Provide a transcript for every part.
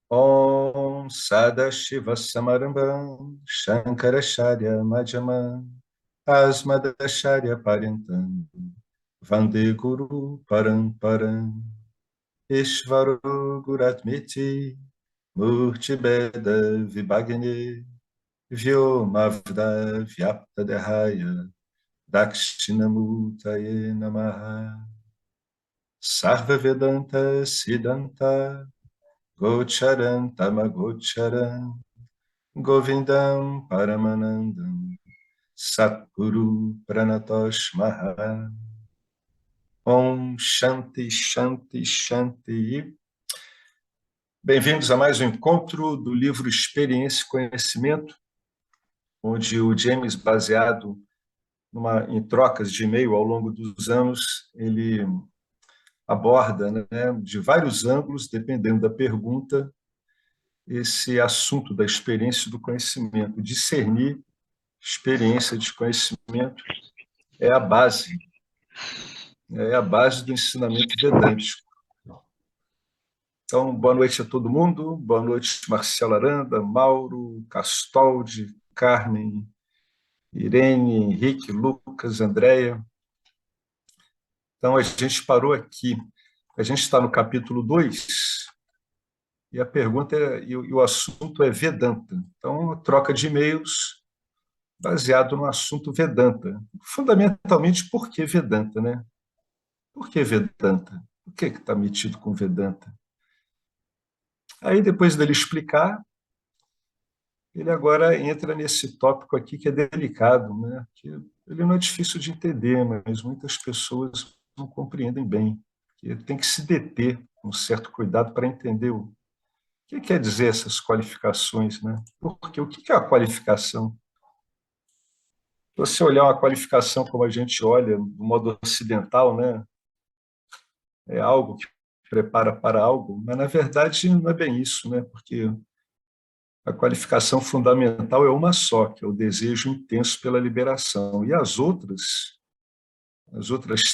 Om Sadashiva Samarambam Shankaracharya Madhyamam Asmadacharya Paryantam Vande Guru Paramparam Ishvaro Guratmiti Murti Beda Vibhagne Vyomavda Vyapta Dehaya Dakshinamutaye Namaha Sarva Vedanta Siddhanta Gocharan Tamagocharan Govindam Paramanandam Satguru Pranatosh Maha Om Shanti Shanti Shanti. Bem-vindos a mais um encontro do livro Experiência e Conhecimento, onde o James, baseado em trocas de e-mail ao longo dos anos, ele aborda, né, de vários ângulos, dependendo da pergunta, esse assunto da experiência e do conhecimento. Discernir experiência de conhecimento é a base do ensinamento vedântico. Então, boa noite a todo mundo, boa noite Marcelo Aranda, Mauro, Castoldi, Carmen, Irene, Henrique, Lucas, Andréia. Então, a gente parou aqui, a gente está no capítulo 2, e a pergunta e o assunto é Vedanta. Então, troca de e-mails baseado no assunto Vedanta. Fundamentalmente, por que Vedanta, né? Por que Vedanta? Por que está metido com Vedanta? Aí, depois dele explicar, ele agora entra nesse tópico aqui que é delicado, né? Que ele não é difícil de entender, mas muitas pessoas não compreendem bem. Que tem que se deter com certo cuidado para entender o que quer dizer essas qualificações, né? Porque o que é a qualificação? Se você olhar uma qualificação como a gente olha do modo ocidental, né? É algo que prepara para algo, mas na verdade não é bem isso, né? Porque a qualificação fundamental é uma só, que é o desejo intenso pela liberação. E as outras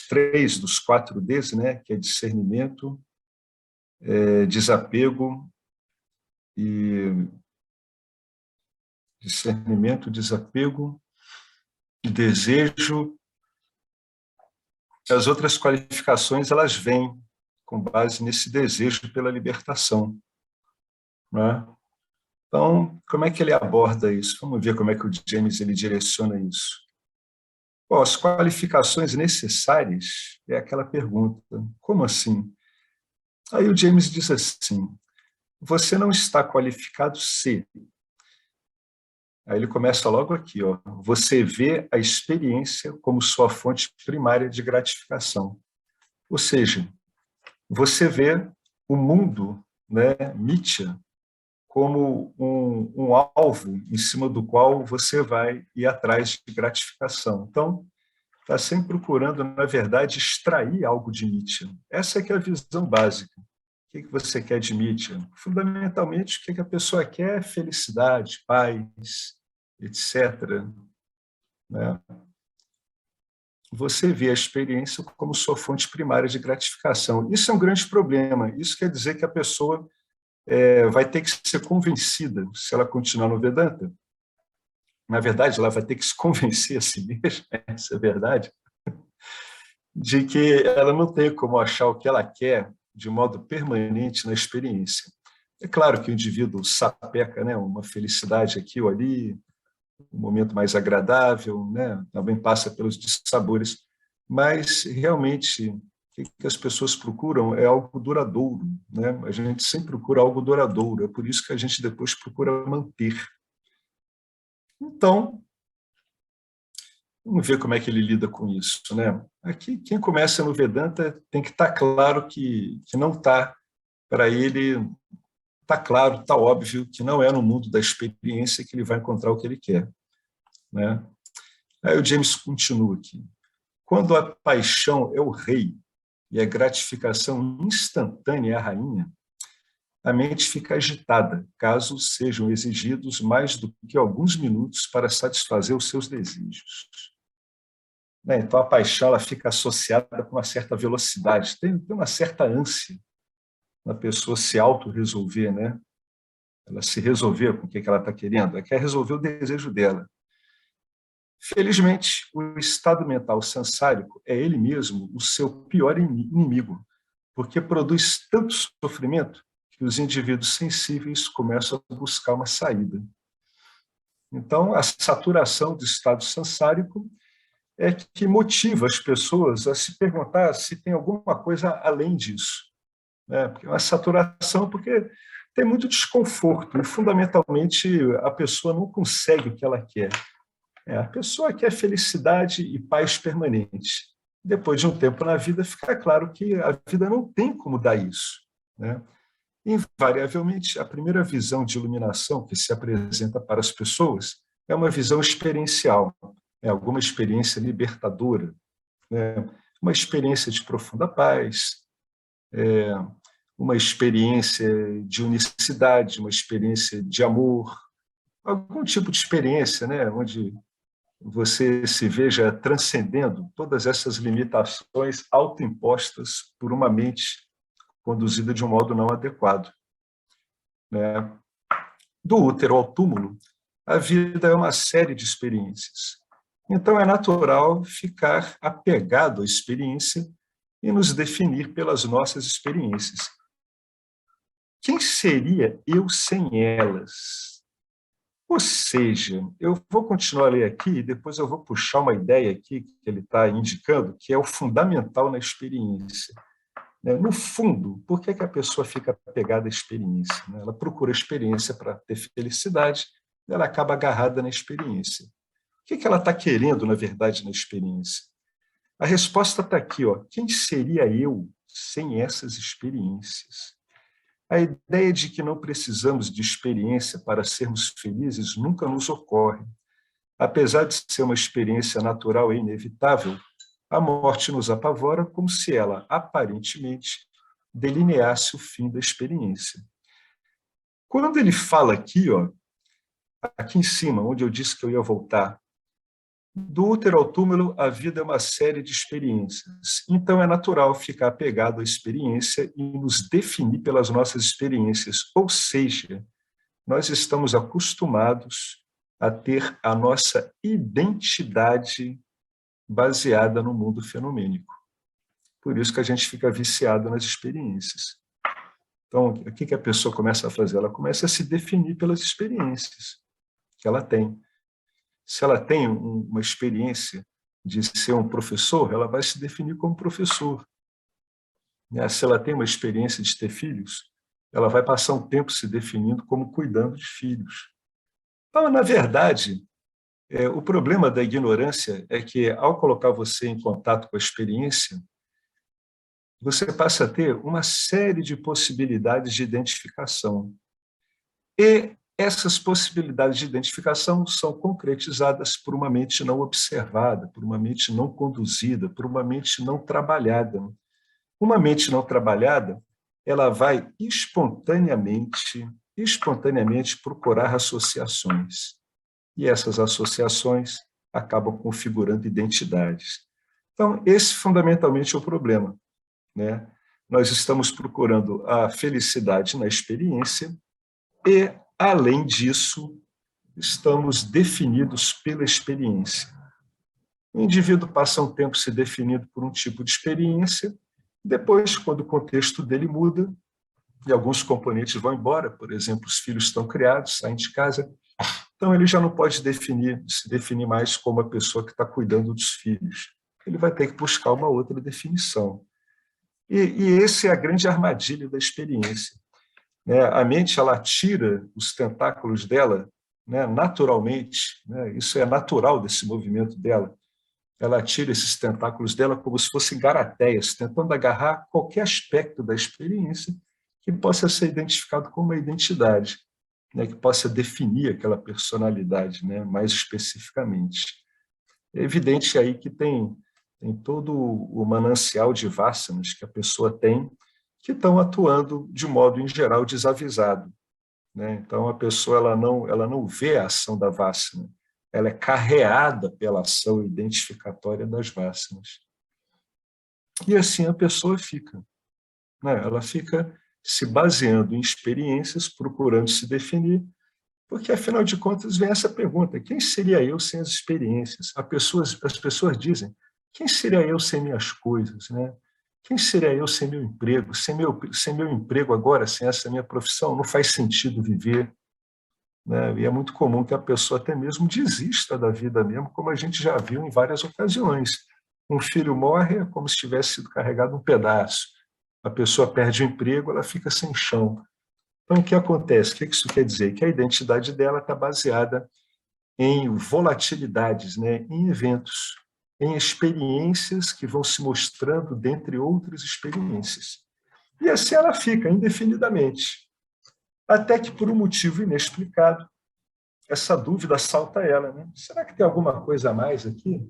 três dos 4Ds, né? Que é discernimento, desapego e desejo. As outras qualificações elas vêm com base nesse desejo pela libertação, né? Então, como é que ele aborda isso? Vamos ver como é que o James ele direciona isso. Bom, as qualificações necessárias é aquela pergunta, como assim? Aí o James diz assim, você não está qualificado se... Aí ele começa logo aqui, ó, você vê a experiência como sua fonte primária de gratificação. Ou seja, você vê o mundo, né, Mitya, como um alvo em cima do qual você vai ir atrás de gratificação. Então, está sempre procurando, na verdade, extrair algo de Mitya. Essa é que é a visão básica. O que você quer de Mitya? Fundamentalmente, o que a pessoa quer é felicidade, paz, etc. Né? Você vê a experiência como sua fonte primária de gratificação. Isso é um grande problema. Isso quer dizer que a pessoa vai ter que ser convencida, se ela continuar no Vedanta. Na verdade, ela vai ter que se convencer a si mesma, essa é a verdade, de que ela não tem como achar o que ela quer de modo permanente na experiência. É claro que o indivíduo sapeca, né, uma felicidade aqui ou ali, um momento mais agradável, né, também passa pelos dissabores, mas realmente o que as pessoas procuram é algo duradouro, né? A gente sempre procura algo duradouro, é por isso que a gente depois procura manter. Então, vamos ver como é que ele lida com isso, né? Aqui, quem começa no Vedanta tem que estar claro que não está, para ele, está claro, está óbvio que não é no mundo da experiência que ele vai encontrar o que ele quer, né? Aí o James continua aqui. Quando a paixão é o rei e a gratificação instantânea é a rainha, a mente fica agitada, caso sejam exigidos mais do que alguns minutos para satisfazer os seus desejos. Então, a paixão ela fica associada com uma certa velocidade, tem uma certa ânsia na pessoa se auto-resolver, né? ela se resolver com o que ela está querendo, ela quer resolver o desejo dela. Felizmente, o estado mental sansárico é ele mesmo o seu pior inimigo, porque produz tanto sofrimento que os indivíduos sensíveis começam a buscar uma saída. Então, a saturação do estado sansárico é que motiva as pessoas a se perguntar se tem alguma coisa além disso. Né? Porque é uma saturação porque tem muito desconforto e, fundamentalmente, a pessoa não consegue o que ela quer. A pessoa quer felicidade e paz permanente. Depois de um tempo na vida, fica claro que a vida não tem como dar isso. Né? Invariavelmente, a primeira visão de iluminação que se apresenta para as pessoas é uma visão experiencial, alguma experiência libertadora, né? Uma experiência de profunda paz, uma experiência de unicidade, uma experiência de amor, algum tipo de experiência, né? Onde você se veja transcendendo todas essas limitações autoimpostas por uma mente conduzida de um modo não adequado. Né? Do útero ao túmulo, a vida é uma série de experiências. Então, é natural ficar apegado à experiência e nos definir pelas nossas experiências. Quem seria eu sem elas? Ou seja, eu vou continuar a ler aqui e depois eu vou puxar uma ideia aqui que ele está indicando, que é o fundamental na experiência. No fundo, por que a pessoa fica apegada à experiência? Ela procura experiência para ter felicidade, ela acaba agarrada na experiência. O que ela está querendo, na verdade, na experiência? A resposta está aqui, ó. Quem seria eu sem essas experiências? A ideia de que não precisamos de experiência para sermos felizes nunca nos ocorre. Apesar de ser uma experiência natural e inevitável, a morte nos apavora como se ela, aparentemente, delineasse o fim da experiência. Quando ele fala aqui, ó, aqui em cima, onde eu disse que eu ia voltar, do útero ao túmulo, a vida é uma série de experiências. Então, é natural ficar apegado à experiência e nos definir pelas nossas experiências. Ou seja, nós estamos acostumados a ter a nossa identidade baseada no mundo fenomênico. Por isso que a gente fica viciado nas experiências. Então, o que a pessoa começa a fazer? Ela começa a se definir pelas experiências que ela tem. Se ela tem uma experiência de ser um professor, ela vai se definir como professor. Se ela tem uma experiência de ter filhos, ela vai passar um tempo se definindo como cuidando de filhos. Então, na verdade, o problema da ignorância é que, ao colocar você em contato com a experiência, você passa a ter uma série de possibilidades de identificação. E essas possibilidades de identificação são concretizadas por uma mente não observada, por uma mente não conduzida, por uma mente não trabalhada. Uma mente não trabalhada, ela vai espontaneamente procurar associações. E essas associações acabam configurando identidades. Então, esse fundamentalmente é o problema. Né? Nós estamos procurando a felicidade na experiência e, além disso, estamos definidos pela experiência. O indivíduo passa um tempo se definindo por um tipo de experiência, depois, quando o contexto dele muda, e alguns componentes vão embora, por exemplo, os filhos estão criados, saem de casa, então ele já não pode se definir mais como a pessoa que está cuidando dos filhos. Ele vai ter que buscar uma outra definição. E essa é a grande armadilha da experiência. A mente, ela tira os tentáculos dela, naturalmente, isso é natural desse movimento dela, ela tira esses tentáculos dela como se fossem garateias, tentando agarrar qualquer aspecto da experiência que possa ser identificado como uma identidade, que possa definir aquela personalidade, mais especificamente. É evidente aí que tem todo o manancial de vássanas que a pessoa tem, que estão atuando de modo, em geral, desavisado. Então, a pessoa ela não vê a ação da vássana, ela é carreada pela ação identificatória das vássanas. E assim a pessoa fica. Ela fica se baseando em experiências, procurando se definir, porque, afinal de contas, vem essa pergunta: quem seria eu sem as experiências? As pessoas dizem: quem seria eu sem minhas coisas, né? Quem seria eu sem meu emprego? Sem meu emprego agora, sem essa minha profissão, não faz sentido viver, né? E é muito comum que a pessoa até mesmo desista da vida mesmo, como a gente já viu em várias ocasiões. Um filho morre é como se tivesse sido carregado um pedaço. A pessoa perde o emprego, ela fica sem chão. Então, o que acontece? O que isso quer dizer? Que a identidade dela está baseada em volatilidades, né? Em eventos, em experiências que vão se mostrando dentre outras experiências. E assim ela fica indefinidamente, até que, por um motivo inexplicado, essa dúvida assalta ela, né? Será que tem alguma coisa a mais aqui?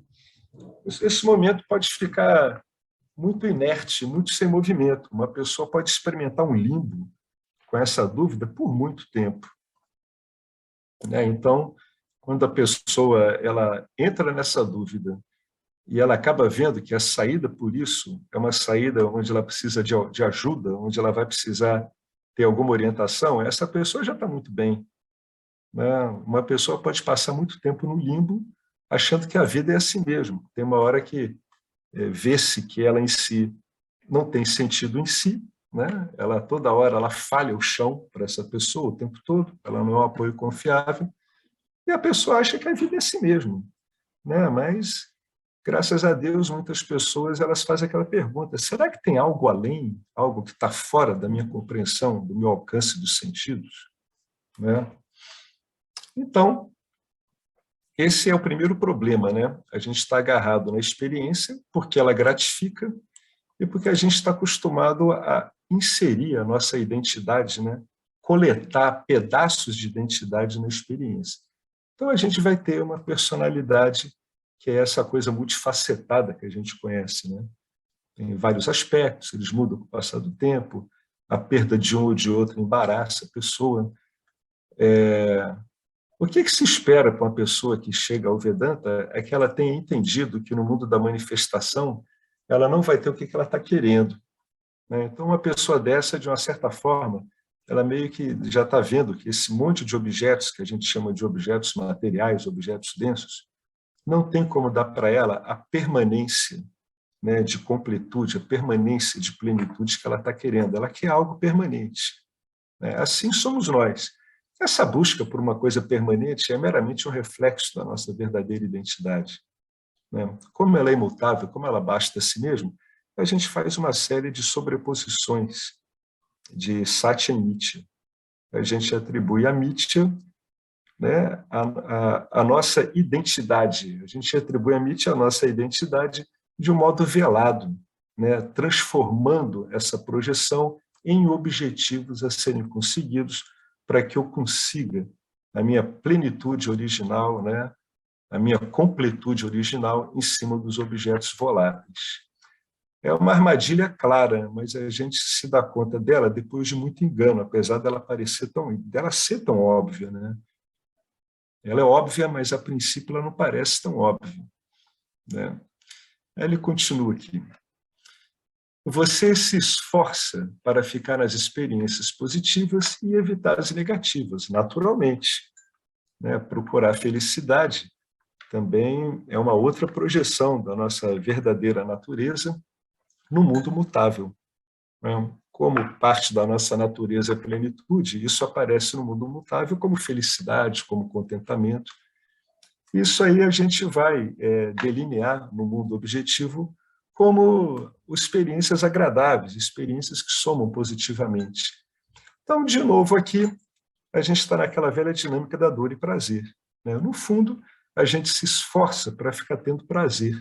Esse momento pode ficar muito inerte, muito sem movimento. Uma pessoa pode experimentar um limbo com essa dúvida por muito tempo, né? Então, quando a pessoa ela entra nessa dúvida e ela acaba vendo que a saída por isso é uma saída onde ela precisa de ajuda, onde ela vai precisar ter alguma orientação, essa pessoa já está muito bem, né? Uma pessoa pode passar muito tempo no limbo achando que a vida é assim mesmo. Tem uma hora que vê-se que ela em si não tem sentido em si, né? Ela toda hora ela falha o chão para essa pessoa o tempo todo, ela não é um apoio confiável, e a pessoa acha que a vida é assim mesmo, né? Mas graças a Deus muitas pessoas elas fazem aquela pergunta: será que tem algo além, algo que está fora da minha compreensão, do meu alcance dos sentidos, né? Então, esse é o primeiro problema, né? A gente está agarrado na experiência porque ela gratifica e porque a gente está acostumado a inserir a nossa identidade, né? Coletar pedaços de identidade na experiência. Então, a gente vai ter uma personalidade que é essa coisa multifacetada que a gente conhece, né? Tem vários aspectos, eles mudam com o passar do tempo, a perda de um ou de outro embaraça a pessoa. O que se espera para uma pessoa que chega ao Vedanta é que ela tenha entendido que no mundo da manifestação ela não vai ter o que ela está querendo, né? Então, uma pessoa dessa, de uma certa forma, ela meio que já está vendo que esse monte de objetos, que a gente chama de objetos materiais, objetos densos, não tem como dar para ela a permanência, né, de completude, a permanência de plenitude que ela está querendo. Ela quer algo permanente, né? Assim somos nós. Essa busca por uma coisa permanente é meramente um reflexo da nossa verdadeira identidade, né? Como ela é imutável, como ela basta a si mesma, a gente faz uma série de sobreposições de Satya e Mithya. A gente atribui a Mithya, né, a nossa identidade. A gente atribui a Mithya a nossa identidade de um modo velado, né, transformando essa projeção em objetivos a serem conseguidos para que eu consiga a minha plenitude original, né, a minha completude original em cima dos objetos voláteis. É uma armadilha clara, mas a gente se dá conta dela depois de muito engano, apesar dela ser tão óbvia, né? Ela é óbvia, mas a princípio ela não parece tão óbvia, né? Aí ele continua aqui: você se esforça para ficar nas experiências positivas e evitar as negativas, naturalmente, né? Procurar a felicidade também é uma outra projeção da nossa verdadeira natureza no mundo mutável, né? Como parte da nossa natureza é plenitude, isso aparece no mundo mutável como felicidade, como contentamento. Isso aí a gente vai delinear no mundo objetivo como experiências agradáveis, experiências que somam positivamente. Então, de novo aqui, a gente está naquela velha dinâmica da dor e prazer, né? No fundo, a gente se esforça para ficar tendo prazer.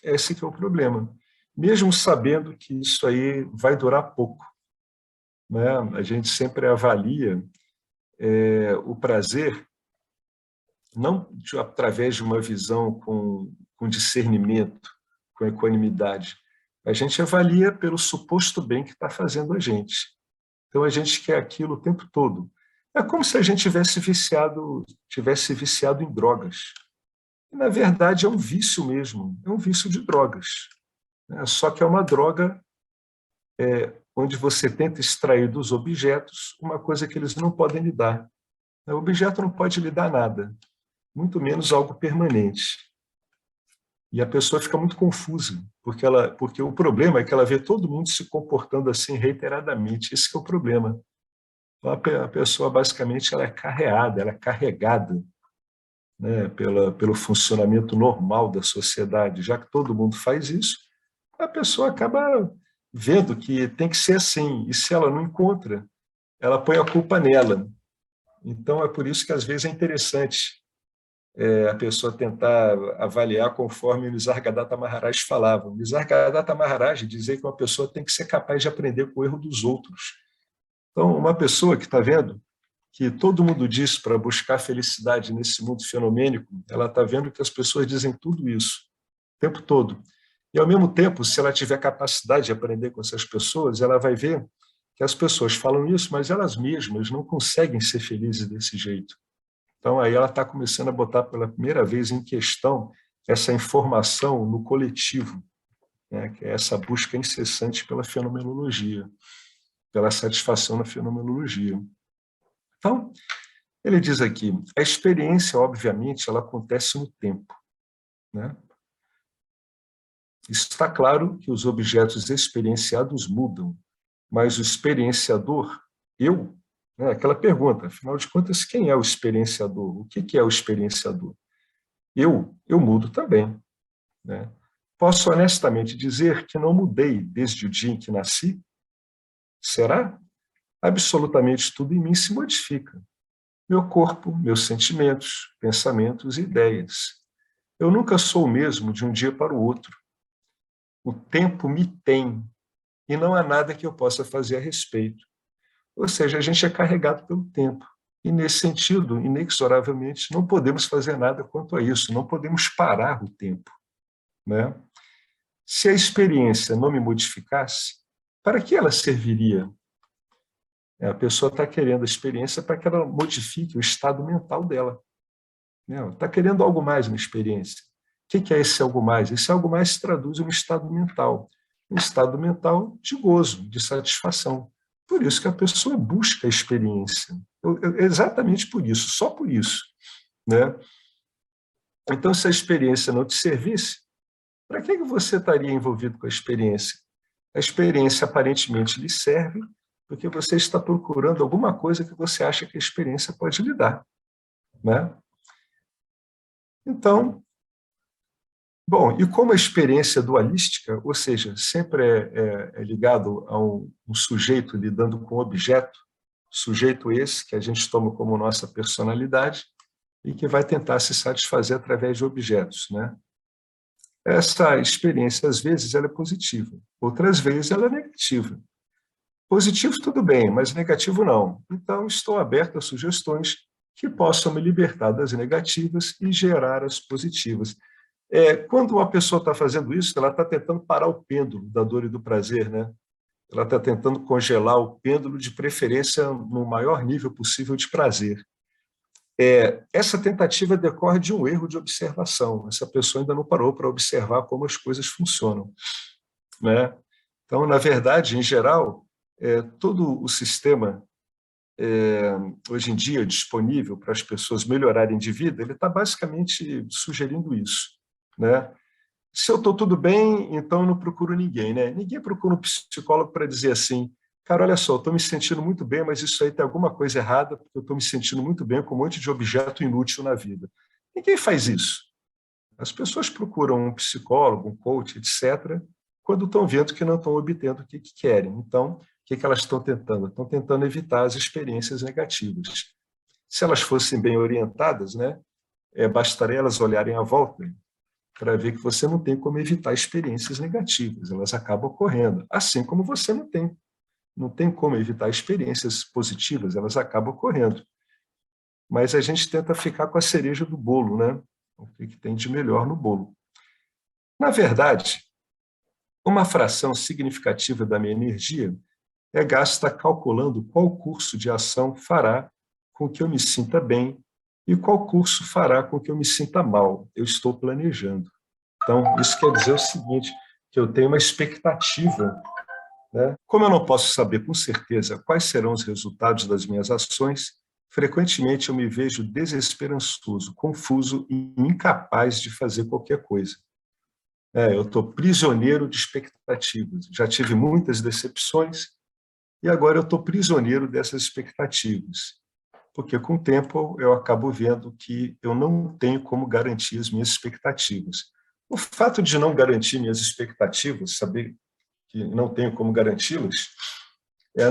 Esse que é o problema. Mesmo sabendo que isso aí vai durar pouco, né? A gente sempre avalia o prazer não através de uma visão com discernimento, com equanimidade. A gente avalia pelo suposto bem que está fazendo a gente. Então, a gente quer aquilo o tempo todo. É como se a gente tivesse viciado em drogas. E, na verdade, é um vício mesmo, é um vício de drogas, né? Só que é uma droga onde você tenta extrair dos objetos uma coisa que eles não podem lhe dar. O objeto não pode lhe dar nada, muito menos algo permanente. E a pessoa fica muito confusa, porque o problema é que ela vê todo mundo se comportando assim reiteradamente. Esse que é o problema. Então, a pessoa, basicamente, ela é carreada, ela é carregada, né, pelo funcionamento normal da sociedade. Já que todo mundo faz isso, a pessoa acaba vendo que tem que ser assim. E se ela não encontra, ela põe a culpa nela. Então, é por isso que, às vezes, é interessante a pessoa tentar avaliar conforme o Nisargadatta Maharaj falava. O Nisargadatta Maharaj dizia que uma pessoa tem que ser capaz de aprender com o erro dos outros. Então, uma pessoa que está vendo que todo mundo diz para buscar felicidade nesse mundo fenomênico, ela está vendo que as pessoas dizem tudo isso o tempo todo. E, ao mesmo tempo, se ela tiver capacidade de aprender com essas pessoas, ela vai ver que as pessoas falam isso, mas elas mesmas não conseguem ser felizes desse jeito. Então, aí ela está começando a botar pela primeira vez em questão essa informação no coletivo, né, que é essa busca incessante pela fenomenologia, pela satisfação na fenomenologia. Então, ele diz aqui, a experiência, obviamente, ela acontece no tempo, né? Está claro que os objetos experienciados mudam, mas o experienciador, eu, né, aquela pergunta, afinal de contas, quem é o experienciador? O que é o experienciador? Eu mudo também, né? Posso honestamente dizer que não mudei desde o dia em que nasci? Será? Absolutamente tudo em mim se modifica. Meu corpo, meus sentimentos, pensamentos e ideias. Eu nunca sou o mesmo de um dia para o outro. O tempo me tem e não há nada que eu possa fazer a respeito. Ou seja, a gente é carregado pelo tempo. E, nesse sentido, inexoravelmente, não podemos fazer nada quanto a isso, não podemos parar o tempo, né? Se a experiência não me modificasse, para que ela serviria? A pessoa está querendo a experiência para que ela modifique o estado mental dela. Está querendo algo mais na experiência. O que é esse algo mais? Esse algo mais se traduz em um estado mental. Um estado mental de gozo, de satisfação. Por isso que a pessoa busca a experiência. Exatamente por isso, só por isso, né? Então, se a experiência não te servisse, para que você estaria envolvido com a experiência? A experiência aparentemente lhe serve porque você está procurando alguma coisa que você acha que a experiência pode lhe dar, né? Então, bom, e como a experiência dualística, ou seja, sempre é ligado a um sujeito lidando com objeto, sujeito esse que a gente toma como nossa personalidade e que vai tentar se satisfazer através de objetos, né? Essa experiência, às vezes, ela é positiva, outras vezes ela é negativa. Positivo, tudo bem, mas negativo não. Então, estou aberto a sugestões que possam me libertar das negativas e gerar as positivas. Quando uma pessoa está fazendo isso, ela está tentando parar o pêndulo da dor e do prazer, né? Ela está tentando congelar o pêndulo, de preferência no maior nível possível de prazer. Essa tentativa decorre de um erro de observação. Essa pessoa ainda não parou para observar como as coisas funcionam, né? Então, na verdade, em geral, todo o sistema hoje em dia disponível para as pessoas melhorarem de vida, ele está basicamente sugerindo isso, né? Se eu estou tudo bem, então eu não procuro ninguém, né? Ninguém procura um psicólogo para dizer assim, cara, olha só, estou me sentindo muito bem, mas isso aí tem alguma coisa errada, porque eu estou me sentindo muito bem com um monte de objeto inútil na vida. Ninguém faz isso. As pessoas procuram um psicólogo, um coach, etc., quando estão vendo que não estão obtendo o que querem. Então, o que elas estão tentando? Estão tentando evitar as experiências negativas. Se elas fossem bem orientadas, né, bastaria elas olharem à volta para ver que você não tem como evitar experiências negativas, elas acabam ocorrendo. Assim como você não tem como evitar experiências positivas, elas acabam ocorrendo. Mas a gente tenta ficar com a cereja do bolo, né? O que tem de melhor no bolo. Na verdade, uma fração significativa da minha energia é gasta calculando qual curso de ação fará com que eu me sinta bem e qual curso fará com que eu me sinta mal. Eu estou planejando. Então, isso quer dizer o seguinte, que eu tenho uma expectativa né? Como eu não posso saber com certeza quais serão os resultados das minhas ações, frequentemente eu me vejo desesperançoso, confuso e incapaz de fazer qualquer coisa. Eu estou prisioneiro de expectativas. Já tive muitas decepções e agora eu estou prisioneiro dessas expectativas, porque com o tempo eu acabo vendo que eu não tenho como garantir as minhas expectativas. O fato de não garantir minhas expectativas, saber que não tenho como garanti-las,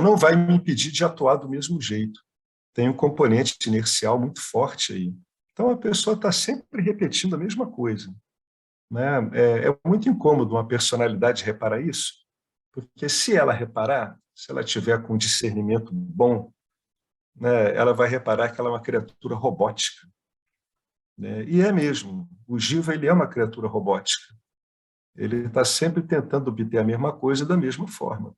não vai me impedir de atuar do mesmo jeito. Tem um componente inercial muito forte aí. Então a pessoa está sempre repetindo a mesma coisa, né? É muito incômodo uma personalidade reparar isso, porque se ela reparar, se ela tiver com discernimento bom, né, ela vai reparar que ela é uma criatura robótica, né? E é mesmo. O Giva, ele é uma criatura robótica. Ele está sempre tentando obter a mesma coisa da mesma forma,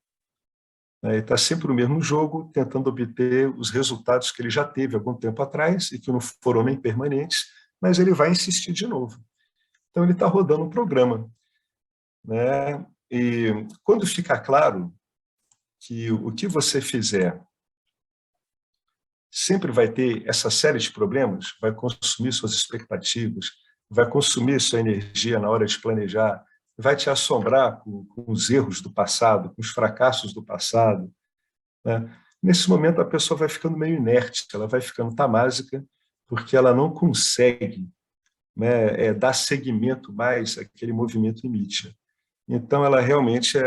né? Ele está sempre no mesmo jogo, tentando obter os resultados que ele já teve algum tempo atrás e que não foram nem permanentes, mas ele vai insistir de novo. Então ele está rodando um programa, né? E quando ficar claro que o que você fizer sempre vai ter essa série de problemas, vai consumir suas expectativas, vai consumir sua energia na hora de planejar, vai te assombrar com os erros do passado, com os fracassos do passado, né? Nesse momento, a pessoa vai ficando meio inerte, ela vai ficando tamásica, porque ela não consegue, né, dar seguimento mais àquele movimento emite. Então, ela realmente,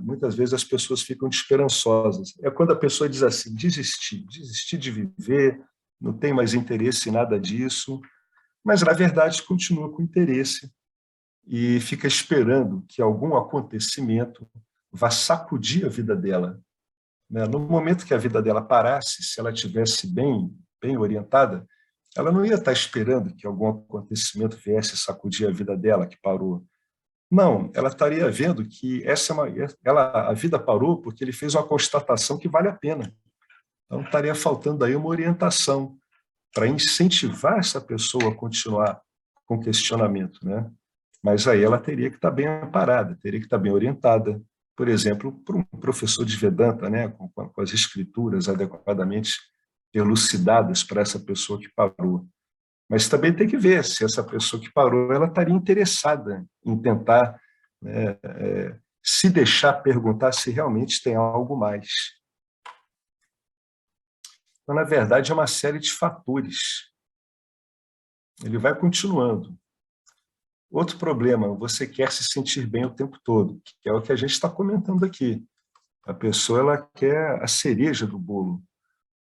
muitas vezes as pessoas ficam desesperançosas. É quando a pessoa diz assim, desisti de viver, não tem mais interesse em nada disso, mas, na verdade, continua com interesse e fica esperando que algum acontecimento vá sacudir a vida dela, né? No momento que a vida dela parasse, se ela tivesse bem orientada, ela não ia estar esperando que algum acontecimento viesse sacudir a vida dela, que parou. Não, ela estaria vendo que a vida parou porque ele fez uma constatação que vale a pena. Então, estaria faltando aí uma orientação para incentivar essa pessoa a continuar com o questionamento, né? Mas aí ela teria que estar bem amparada, teria que estar bem orientada, por exemplo, por um professor de Vedanta, né? Com as escrituras adequadamente elucidadas para essa pessoa que parou. Mas também tem que ver se essa pessoa que parou ela estaria interessada em tentar, né, se deixar perguntar se realmente tem algo mais. Então, na verdade, é uma série de fatores. Ele vai continuando. Outro problema, você quer se sentir bem o tempo todo, que é o que a gente está comentando aqui. A pessoa ela quer a cereja do bolo.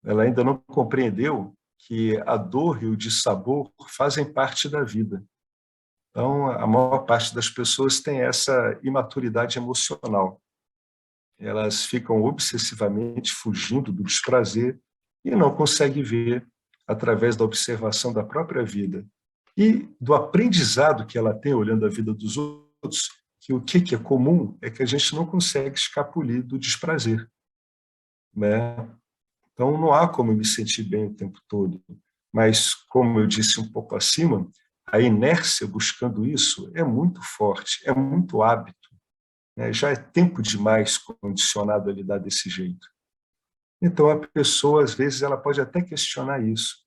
Ela ainda não compreendeu que a dor e o dissabor fazem parte da vida. Então, a maior parte das pessoas tem essa imaturidade emocional. Elas ficam obsessivamente fugindo do desprazer e não conseguem ver, através da observação da própria vida e do aprendizado que ela tem olhando a vida dos outros, que o que é comum é que a gente não consegue escapulir do desprazer, né? Então, não há como me sentir bem o tempo todo. Mas, como eu disse um pouco acima, a inércia buscando isso é muito forte, é muito hábito, né? Já é tempo demais condicionado a lidar desse jeito. Então, a pessoa, às vezes, ela pode até questionar isso,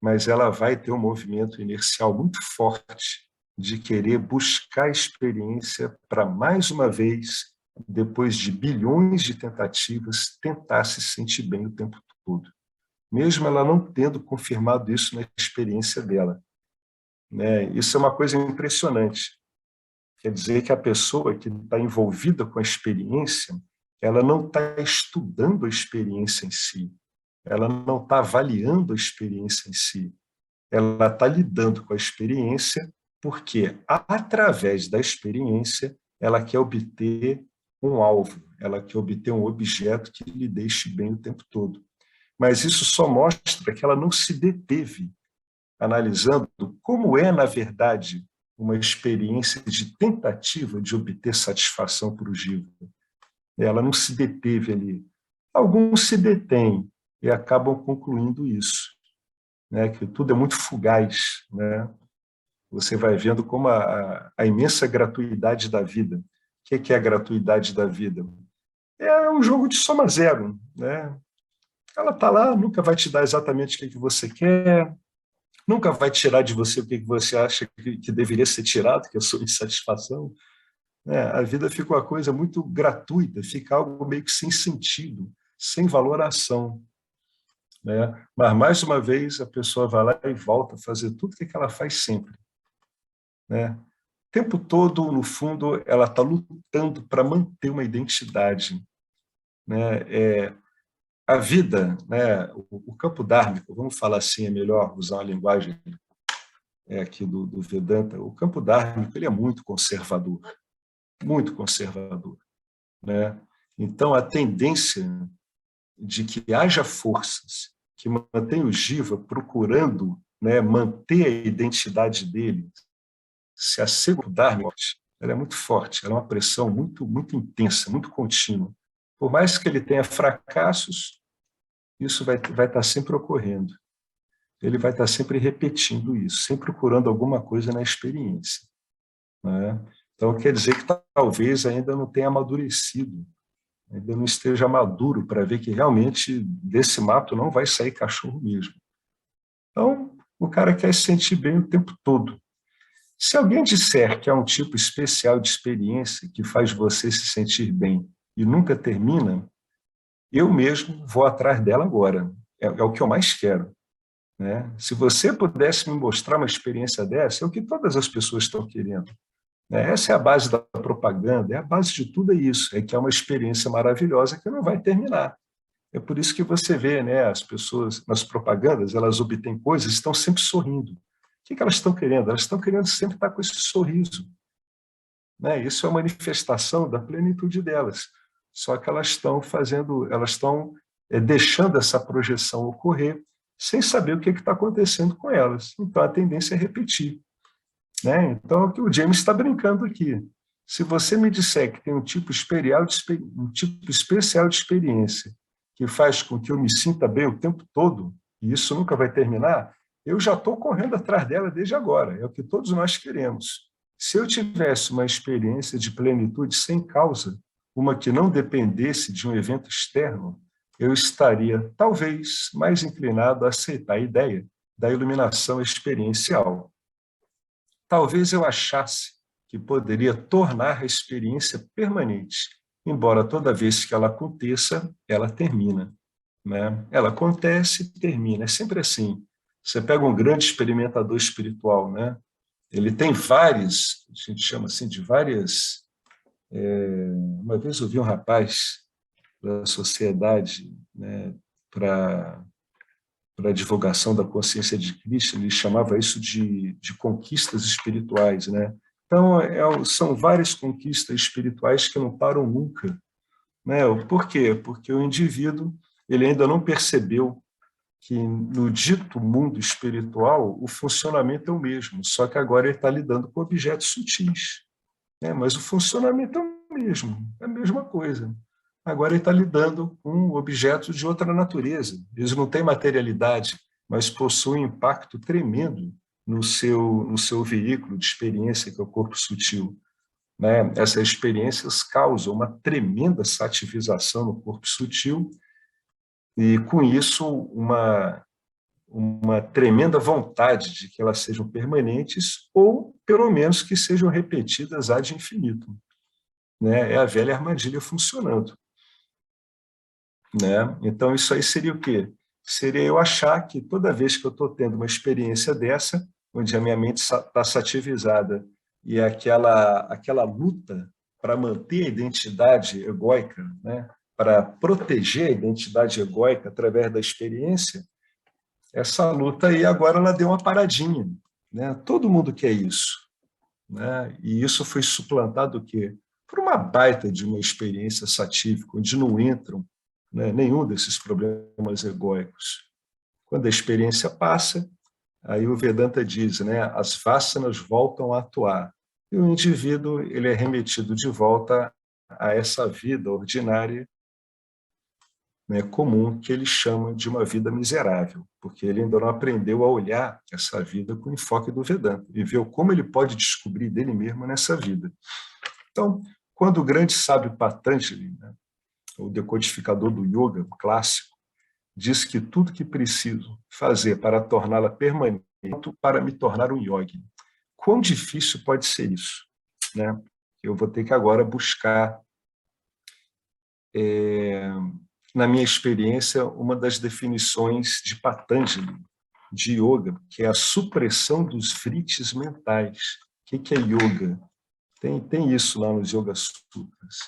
mas ela vai ter um movimento inercial muito forte de querer buscar experiência para, mais uma vez, depois de bilhões de tentativas, tentar se sentir bem o tempo todo, mesmo ela não tendo confirmado isso na experiência dela, né? Isso é uma coisa impressionante. Quer dizer que a pessoa que está envolvida com a experiência, ela não está estudando a experiência em si, ela não está avaliando a experiência em si, ela está lidando com a experiência porque, através da experiência, ela quer obter um alvo, ela quer obter um objeto que lhe deixe bem o tempo todo. Mas isso só mostra que ela não se deteve analisando como é, na verdade, uma experiência de tentativa de obter satisfação para o Giva. Ela não se deteve ali. Alguns se detêm e acabam concluindo isso, né? Que tudo é muito fugaz, né? Você vai vendo como a imensa gratuidade da vida. que é a gratuidade da vida? É um jogo de soma zero, né? Ela está lá, nunca vai te dar exatamente o que você quer, nunca vai tirar de você o que você acha que deveria ser tirado, que é a sua insatisfação. Né? A vida fica uma coisa muito gratuita, fica algo meio que sem sentido, sem valoração. Né? Mas, mais uma vez, a pessoa vai lá e volta a fazer tudo o que ela faz sempre. Né? O tempo todo, no fundo, ela está lutando para manter uma identidade. Né? A vida, né? O campo dármico, vamos falar assim, é melhor usar uma linguagem aqui do Vedanta, o campo dármico ele é muito conservador, né? Então, a tendência de que haja forças que mantêm o Jiva procurando, né, manter a identidade dele, se assegurar, ela é muito forte, ela é uma pressão muito intensa, muito contínua. Por mais que ele tenha fracassos, isso vai estar sempre ocorrendo. Ele vai estar sempre repetindo isso, sempre procurando alguma coisa na experiência. Né? Então, quer dizer que talvez ainda não tenha amadurecido, ainda não esteja maduro para ver que realmente desse mato não vai sair cachorro mesmo. Então, o cara quer se sentir bem o tempo todo. Se alguém disser que é um tipo especial de experiência que faz você se sentir bem e nunca termina, eu mesmo vou atrás dela agora. É o que eu mais quero. Né? Se você pudesse me mostrar uma experiência dessa, é o que todas as pessoas estão querendo. Né? Essa é a base da propaganda, é a base de tudo isso, é que é uma experiência maravilhosa que não vai terminar. É por isso que você vê, né, as pessoas nas propagandas, elas obtêm coisas e estão sempre sorrindo. O que elas estão querendo? Elas estão querendo sempre estar com esse sorriso. Né? Isso é uma manifestação da plenitude delas. Só que elas estão deixando essa projeção ocorrer sem saber o que está acontecendo com elas. Então, a tendência é repetir. Né? Então, o James está brincando aqui. Se você me disser que tem um tipo especial de experiência que faz com que eu me sinta bem o tempo todo, e isso nunca vai terminar, eu já estou correndo atrás dela desde agora. É o que todos nós queremos. Se eu tivesse uma experiência de plenitude sem causa, uma que não dependesse de um evento externo, eu estaria, talvez, mais inclinado a aceitar a ideia da iluminação experiencial. Talvez eu achasse que poderia tornar a experiência permanente, embora toda vez que ela aconteça, ela termina. Né? Ela acontece e termina, é sempre assim. Você pega um grande experimentador espiritual, né? Ele tem várias, a gente chama assim de várias. Uma vez eu vi um rapaz da sociedade, né, para a divulgação da consciência de Cristo, ele chamava isso de conquistas espirituais. Né? Então, são várias conquistas espirituais que não param nunca. Né? Por quê? Porque o indivíduo ele ainda não percebeu que no dito mundo espiritual o funcionamento é o mesmo, só que agora ele está lidando com objetos sutis. Né? Mas o funcionamento é o mesmo, é a mesma coisa. Agora ele está lidando com objetos de outra natureza. Eles não têm materialidade, mas possuem um impacto tremendo no seu veículo de experiência, que é o corpo sutil. Né? Essas experiências causam uma tremenda sativização no corpo sutil e, com isso, uma tremenda vontade de que elas sejam permanentes ou, pelo menos, que sejam repetidas ad infinitum. Né? É a velha armadilha funcionando. Né? Então, isso aí seria o quê? Seria eu achar que toda vez que eu estou tendo uma experiência dessa, onde a minha mente está sativizada e aquela luta para manter a identidade egóica, né? Para proteger a identidade egóica através da experiência, essa luta aí agora ela deu uma paradinha. Né? Todo mundo quer isso. Né? E isso foi suplantado o quê? Por uma baita de uma experiência satífica, onde não entram, né, nenhum desses problemas egóicos. Quando a experiência passa, aí o Vedanta diz, né, as vasanas voltam a atuar. E o indivíduo ele é remetido de volta a essa vida ordinária, né, comum, que ele chama de uma vida miserável, porque ele ainda não aprendeu a olhar essa vida com o enfoque do Vedanta e ver como ele pode descobrir dele mesmo nessa vida. Então, Quando o grande sábio Patanjali, né, o decodificador do yoga clássico, diz que tudo que preciso fazer para torná-la permanente para me tornar um yogi. Quão difícil pode ser isso? Né? Eu vou ter que agora buscar, na minha experiência, uma das definições de Patanjali, de yoga, que é a supressão dos vritis mentais. O que é yoga? Tem isso lá nos Yoga Sutras.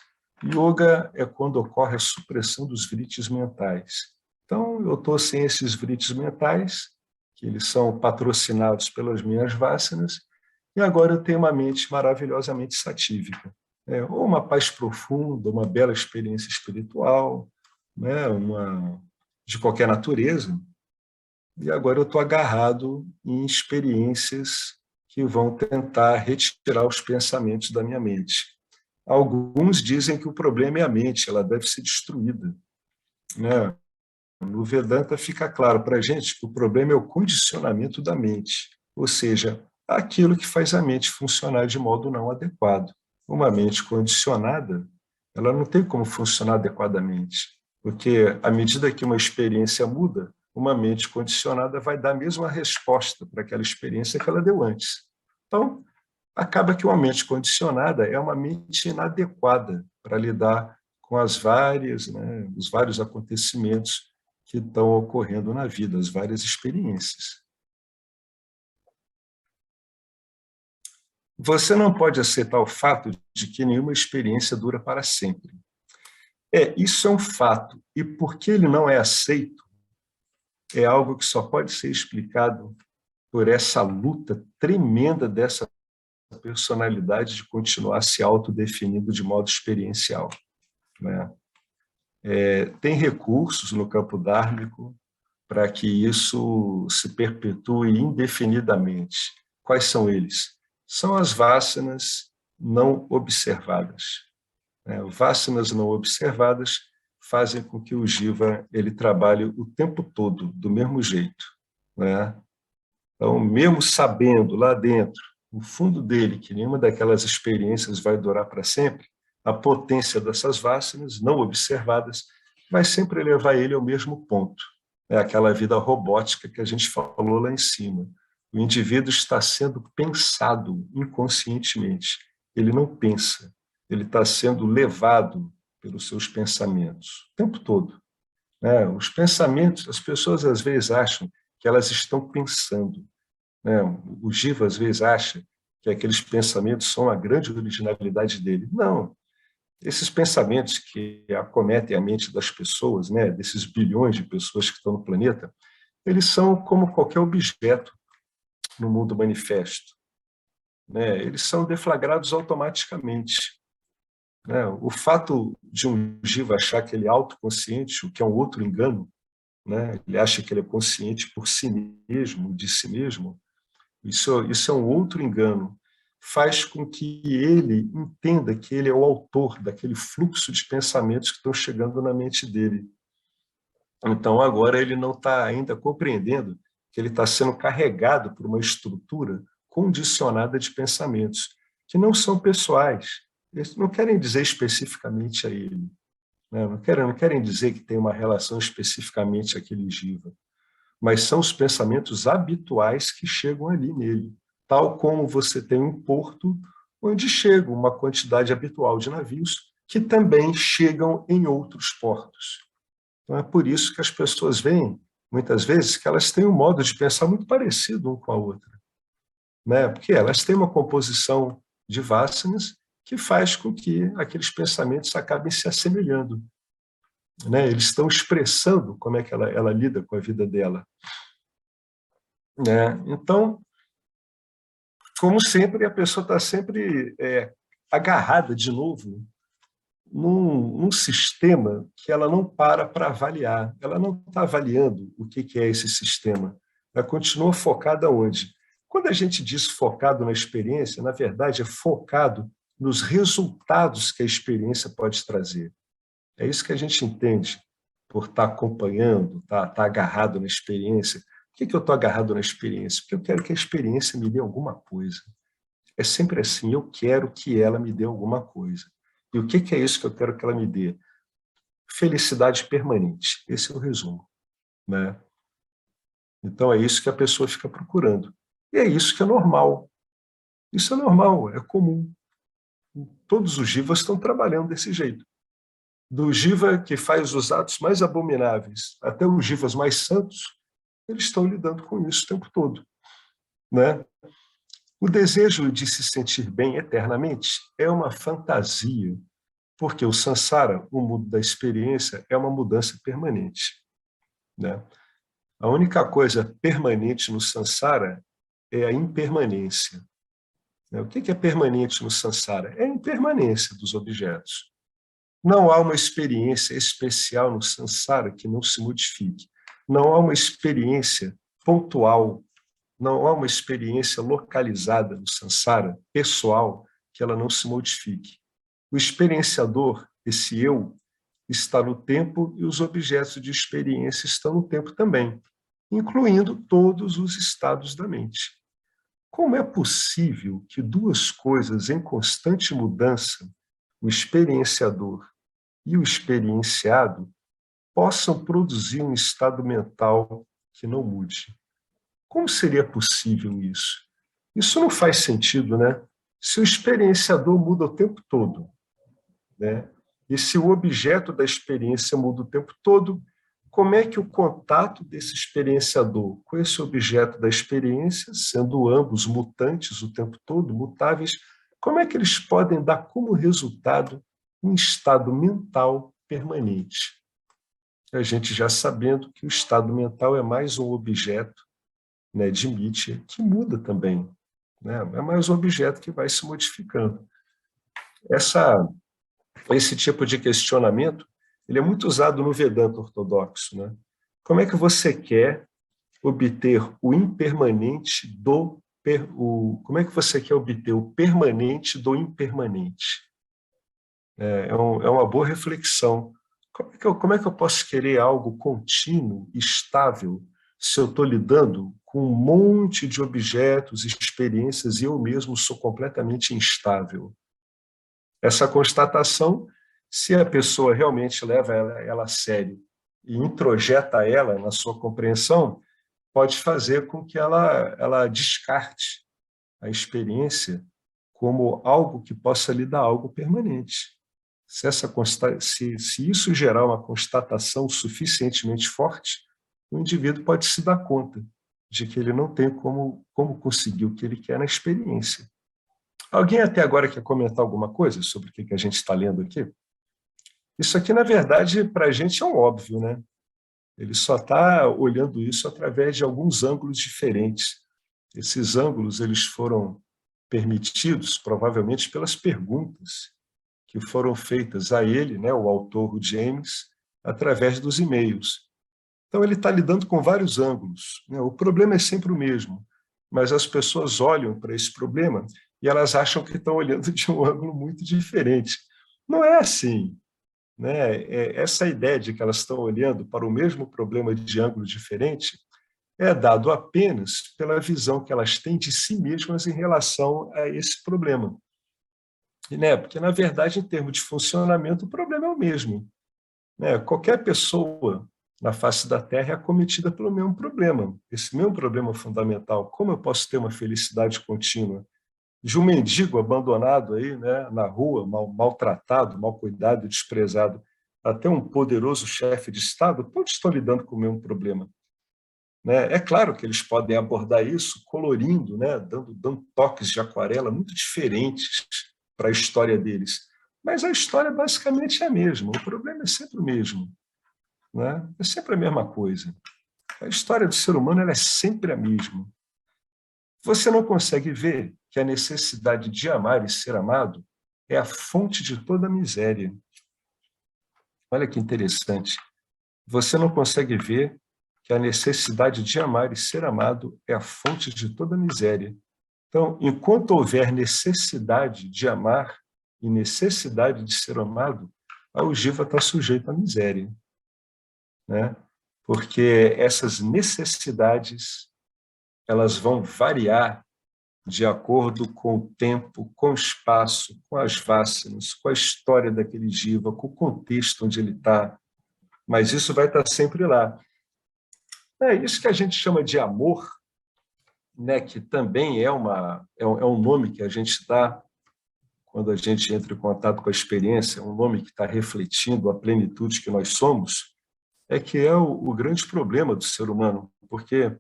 Yoga é quando ocorre a supressão dos vritis mentais. Então, eu estou sem esses vritis mentais, que eles são patrocinados pelas minhas vasanas, e agora eu tenho uma mente maravilhosamente satívica. Ou uma paz profunda, uma bela experiência espiritual, né, de qualquer natureza, e agora eu estou agarrado em experiências que vão tentar retirar os pensamentos da minha mente. Alguns dizem que o problema é a mente, ela deve ser destruída, né? No Vedanta fica claro para a gente que o problema é o condicionamento da mente, ou seja, aquilo que faz a mente funcionar de modo não adequado. Uma mente condicionada, ela não tem como funcionar adequadamente, porque à medida que uma experiência muda, uma mente condicionada vai dar a mesma resposta para aquela experiência que ela deu antes. Então, acaba que uma mente condicionada é uma mente inadequada para lidar com os vários acontecimentos que estão ocorrendo na vida, as várias experiências. Você não pode aceitar o fato de que nenhuma experiência dura para sempre. Isso é um fato, e porque ele não é aceito, é algo que só pode ser explicado por essa luta tremenda dessa personalidade de continuar se autodefinindo de modo experiencial, né? Tem recursos no campo dármico para que isso se perpetue indefinidamente. Quais são eles? São as vasanas não observadas. Vasanas não observadas fazem com que o jiva ele trabalhe o tempo todo do mesmo jeito, né? Então, mesmo sabendo lá dentro, no fundo dele, que nenhuma daquelas experiências vai durar para sempre, a potência dessas vasanas não observadas vai sempre levar ele ao mesmo ponto. É aquela vida robótica que a gente falou lá em cima. O indivíduo está sendo pensado inconscientemente. Ele não pensa. Ele está sendo levado pelos seus pensamentos o tempo todo. Os pensamentos, as pessoas às vezes acham que elas estão pensando. O Jiva às vezes acha que aqueles pensamentos são a grande originalidade dele. Não. Esses pensamentos que acometem a mente das pessoas, desses bilhões de pessoas que estão no planeta, eles são como qualquer objeto no mundo manifesto. Eles são deflagrados automaticamente. O fato de um Jiva achar que ele é autoconsciente, o que é um outro engano, ele acha que ele é consciente por si mesmo, de si mesmo, isso é um outro engano. Faz com que ele entenda que ele é o autor daquele fluxo de pensamentos que estão chegando na mente dele. Então, agora ele não está ainda compreendendo que ele está sendo carregado por uma estrutura condicionada de pensamentos, que não são pessoais. Eles não querem dizer especificamente a ele. Não querem dizer que tem uma relação especificamente àquele jiva, mas são os pensamentos habituais que chegam ali nele, tal como você tem um porto onde chega uma quantidade habitual de navios que também chegam em outros portos. Então é por isso que as pessoas veem, muitas vezes, que elas têm um modo de pensar muito parecido um com a outra, porque elas têm uma composição de vasanas que faz com que aqueles pensamentos acabem se assemelhando. Eles estão expressando como é que ela lida com a vida dela. Então, como sempre, a pessoa está sempre agarrada de novo num sistema que ela não para avaliar. Ela não está avaliando o que é esse sistema. Ela continua focada onde? Quando a gente diz focado na experiência, na verdade é focado nos resultados que a experiência pode trazer. É isso que a gente entende por estar acompanhando, estar agarrado na experiência. Por que eu estou agarrado na experiência? Porque eu quero que a experiência me dê alguma coisa. É sempre assim, eu quero que ela me dê alguma coisa. E o que é isso que eu quero que ela me dê? Felicidade permanente. Esse é o resumo, né? Então, é isso que a pessoa fica procurando. E é isso que é normal. Isso é normal, é comum. Todos os jivas estão trabalhando desse jeito. Do jiva que faz os atos mais abomináveis até os jivas mais santos, eles estão lidando com isso o tempo todo, né? O desejo de se sentir bem eternamente é uma fantasia, porque o samsara, o mundo da experiência, é uma mudança permanente, né? A única coisa permanente no samsara é a impermanência. O que é permanente no samsara? É a impermanência dos objetos. Não há uma experiência especial no samsara que não se modifique. Não há uma experiência pontual, não há uma experiência localizada no samsara, pessoal, que ela não se modifique. O experienciador, esse eu, está no tempo e os objetos de experiência estão no tempo também, incluindo todos os estados da mente. Como é possível que duas coisas em constante mudança, o experienciador e o experienciado, possam produzir um estado mental que não mude? Como seria possível isso? Isso não faz sentido, né? Se o experienciador muda o tempo todo, né? E se o objeto da experiência muda o tempo todo, como é que o contato desse experienciador com esse objeto da experiência, sendo ambos mutantes o tempo todo, mutáveis, como é que eles podem dar como resultado um estado mental permanente? A gente já sabendo que o estado mental é mais um objeto, né, de Nietzsche, que muda também, né? É mais um objeto que vai se modificando. Esse tipo de questionamento, ele é muito usado no Vedanta ortodoxo, né? Como é que você quer obter o impermanente como é que você quer obter o permanente do impermanente? É uma boa reflexão. Como é que eu posso querer algo contínuo, estável, se eu estou lidando com um monte de objetos, experiências, e eu mesmo sou completamente instável? Essa constatação, se a pessoa realmente leva ela a sério e introjeta ela na sua compreensão, pode fazer com que ela descarte a experiência como algo que possa lhe dar algo permanente. Se isso gerar uma constatação suficientemente forte, o indivíduo pode se dar conta de que ele não tem como conseguir o que ele quer na experiência. Alguém até agora quer comentar alguma coisa sobre o que a gente está lendo aqui? Isso aqui, na verdade, para a gente é um óbvio, né? Ele só está olhando isso através de alguns ângulos diferentes. Esses ângulos eles foram permitidos, provavelmente, pelas perguntas que foram feitas a ele, né, o autor, o James, através dos e-mails. Então, ele está lidando com vários ângulos, né? O problema é sempre o mesmo, mas as pessoas olham para esse problema e elas acham que estão olhando de um ângulo muito diferente. Não é assim, né? Essa ideia de que elas estão olhando para o mesmo problema de ângulo diferente é dado apenas pela visão que elas têm de si mesmas em relação a esse problema. E, né, porque, na verdade, em termos de funcionamento, o problema é o mesmo, né? Qualquer pessoa na face da Terra é acometida pelo mesmo problema, esse mesmo problema fundamental. Como eu posso ter uma felicidade contínua? De um mendigo abandonado aí, né, na rua, maltratado, mal cuidado, desprezado, até um poderoso chefe de Estado, todos estão lidando com o mesmo problema, né? É claro que eles podem abordar isso colorindo, né, dando toques de aquarela muito diferentes para a história deles, mas a história basicamente é a mesma, o problema é sempre o mesmo, né? É sempre a mesma coisa. A história do ser humano ela é sempre a mesma. Você não consegue ver que a necessidade de amar e ser amado é a fonte de toda a miséria. Olha que interessante. Você não consegue ver que a necessidade de amar e ser amado é a fonte de toda a miséria. Então, enquanto houver necessidade de amar e necessidade de ser amado, a ogiva está sujeita à miséria, né? Porque essas necessidades elas vão variar de acordo com o tempo, com o espaço, com as vássanas, com a história daquele jiva, com o contexto onde ele está, mas isso vai estar sempre lá. É isso que a gente chama de amor, né, que também é um nome que a gente dá quando a gente entra em contato com a experiência, um nome que está refletindo a plenitude que nós somos, é que é o grande problema do ser humano, porque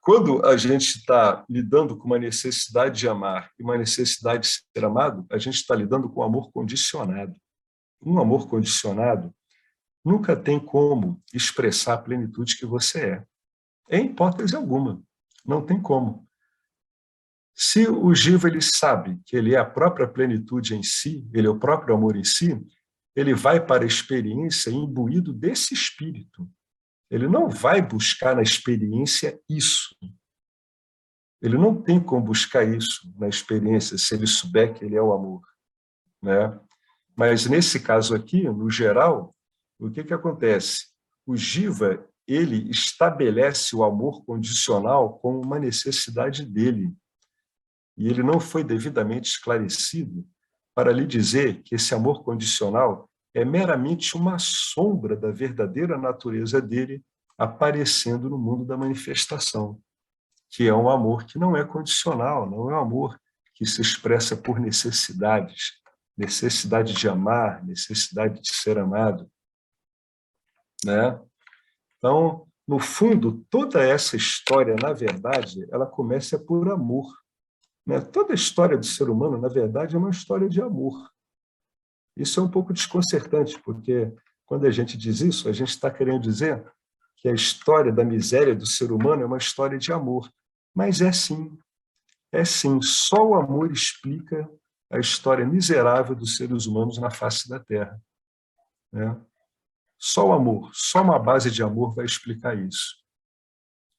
quando a gente está lidando com uma necessidade de amar e uma necessidade de ser amado, a gente está lidando com um amor condicionado. Um amor condicionado nunca tem como expressar a plenitude que você é. Em hipótese alguma. Não tem como. Se o Jiva ele sabe que ele é a própria plenitude em si, ele é o próprio amor em si, ele vai para a experiência imbuído desse espírito. Ele não vai buscar na experiência isso. Ele não tem como buscar isso na experiência se ele souber que ele é o amor, né? Mas nesse caso aqui, no geral, o que acontece? O Jiva, ele estabelece o amor condicional como uma necessidade dele. E ele não foi devidamente esclarecido para lhe dizer que esse amor condicional é meramente uma sombra da verdadeira natureza dele aparecendo no mundo da manifestação, que é um amor que não é condicional, não é um amor que se expressa por necessidades, necessidade de amar, necessidade de ser amado, né? Então, no fundo, toda essa história, na verdade, ela começa por amor, né? Toda a história do ser humano, na verdade, é uma história de amor. Isso é um pouco desconcertante, porque quando a gente diz isso, a gente está querendo dizer que a história da miséria do ser humano é uma história de amor. Mas é sim, só o amor explica a história miserável dos seres humanos na face da Terra, né? Só o amor, só uma base de amor vai explicar isso,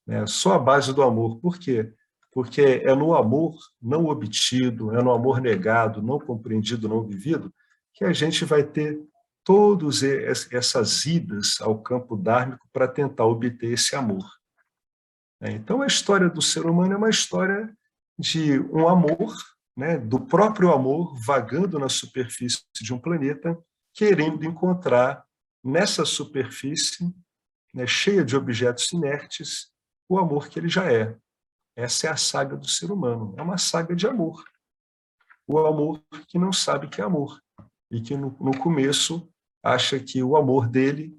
né? Só a base do amor. Por quê? Porque é no amor não obtido, é no amor negado, não compreendido, não vivido, que a gente vai ter todas essas idas ao campo dármico para tentar obter esse amor. Então, a história do ser humano é uma história de um amor, né, do próprio amor vagando na superfície de um planeta, querendo encontrar nessa superfície, né, cheia de objetos inertes, o amor que ele já é. Essa é a saga do ser humano. É uma saga de amor. O amor que não sabe que é amor. E que, no começo, acha que o amor dele,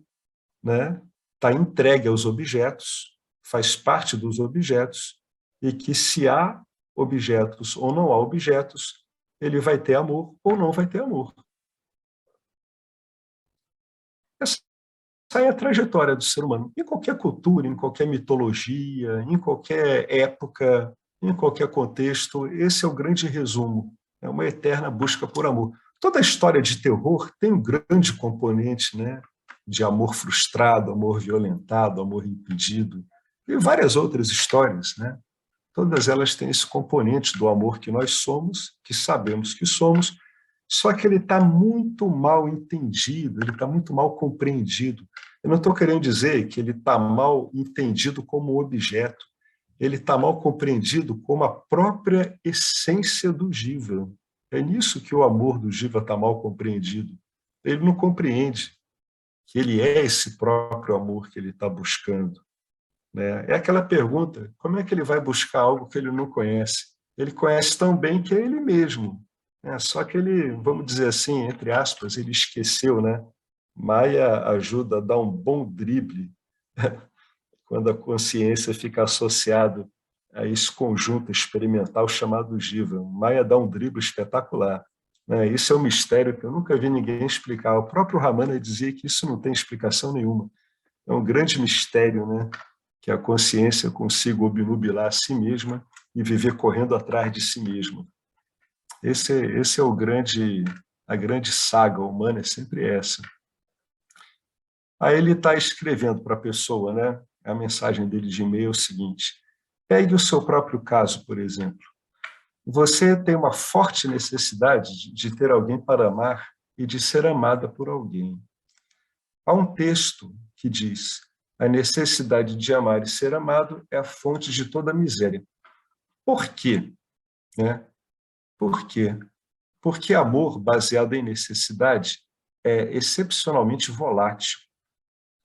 né, está entregue aos objetos, faz parte dos objetos, e que se há objetos ou não há objetos, ele vai ter amor ou não vai ter amor. Essa é a trajetória do ser humano. Em qualquer cultura, em qualquer mitologia, em qualquer época, em qualquer contexto, esse é o grande resumo. É uma eterna busca por amor. Toda a história de terror tem um grande componente, né, de amor frustrado, amor violentado, amor impedido, e várias outras histórias, né? Todas elas têm esse componente do amor que nós somos, que sabemos que somos, só que ele está muito mal entendido, ele está muito mal compreendido. Eu não estou querendo dizer que ele está mal entendido como objeto, ele está mal compreendido como a própria essência do Jiva. É nisso que o amor do Jiva está mal compreendido. Ele não compreende que ele é esse próprio amor que ele está buscando, né? É aquela pergunta, como é que ele vai buscar algo que ele não conhece? Ele conhece tão bem que é ele mesmo, né? Só que ele, vamos dizer assim, entre aspas, ele esqueceu, né? Maia ajuda a dar um bom drible quando a consciência fica associada a esse conjunto experimental chamado Jiva. Maia dá um drible espetacular, né? Isso é um mistério que eu nunca vi ninguém explicar. O próprio Ramana dizia que isso não tem explicação nenhuma. É um grande mistério, né? Que a consciência consiga obnubilar a si mesma e viver correndo atrás de si mesma. Esse é a grande saga humana, é sempre essa. Aí ele está escrevendo para a pessoa, né? A mensagem dele de e-mail é o seguinte: pegue o seu próprio caso, por exemplo. Você tem uma forte necessidade de ter alguém para amar e de ser amada por alguém. Há um texto que diz: a necessidade de amar e ser amado é a fonte de toda a miséria. Por quê? né? Por quê? Porque amor baseado em necessidade é excepcionalmente volátil,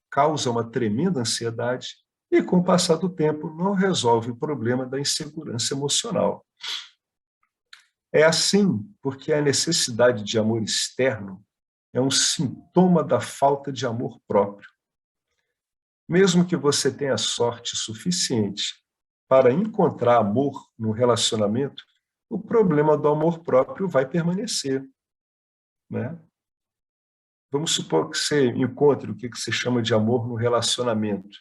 causa uma tremenda ansiedade e, com o passar do tempo, não resolve o problema da insegurança emocional. É assim porque a necessidade de amor externo é um sintoma da falta de amor próprio. Mesmo que você tenha sorte suficiente para encontrar amor no relacionamento, o problema do amor próprio vai permanecer, né? Vamos supor que você encontre o que você chama de amor no relacionamento,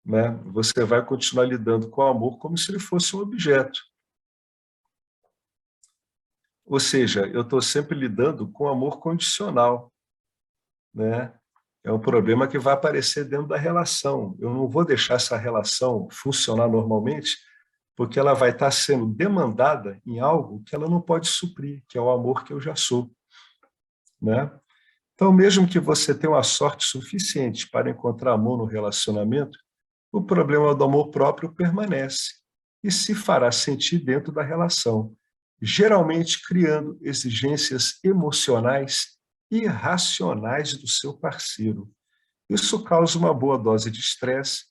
né? Você vai continuar lidando com o amor como se ele fosse um objeto. Ou seja, eu estou sempre lidando com amor condicional, né? É um problema que vai aparecer dentro da relação. Eu não vou deixar essa relação funcionar normalmente, porque ela vai estar sendo demandada em algo que ela não pode suprir, que é o amor que eu já sou, né? Então, mesmo que você tenha uma sorte suficiente para encontrar amor no relacionamento, o problema do amor próprio permanece e se fará sentir dentro da relação, geralmente criando exigências emocionais irracionais do seu parceiro. Isso causa uma boa dose de estresse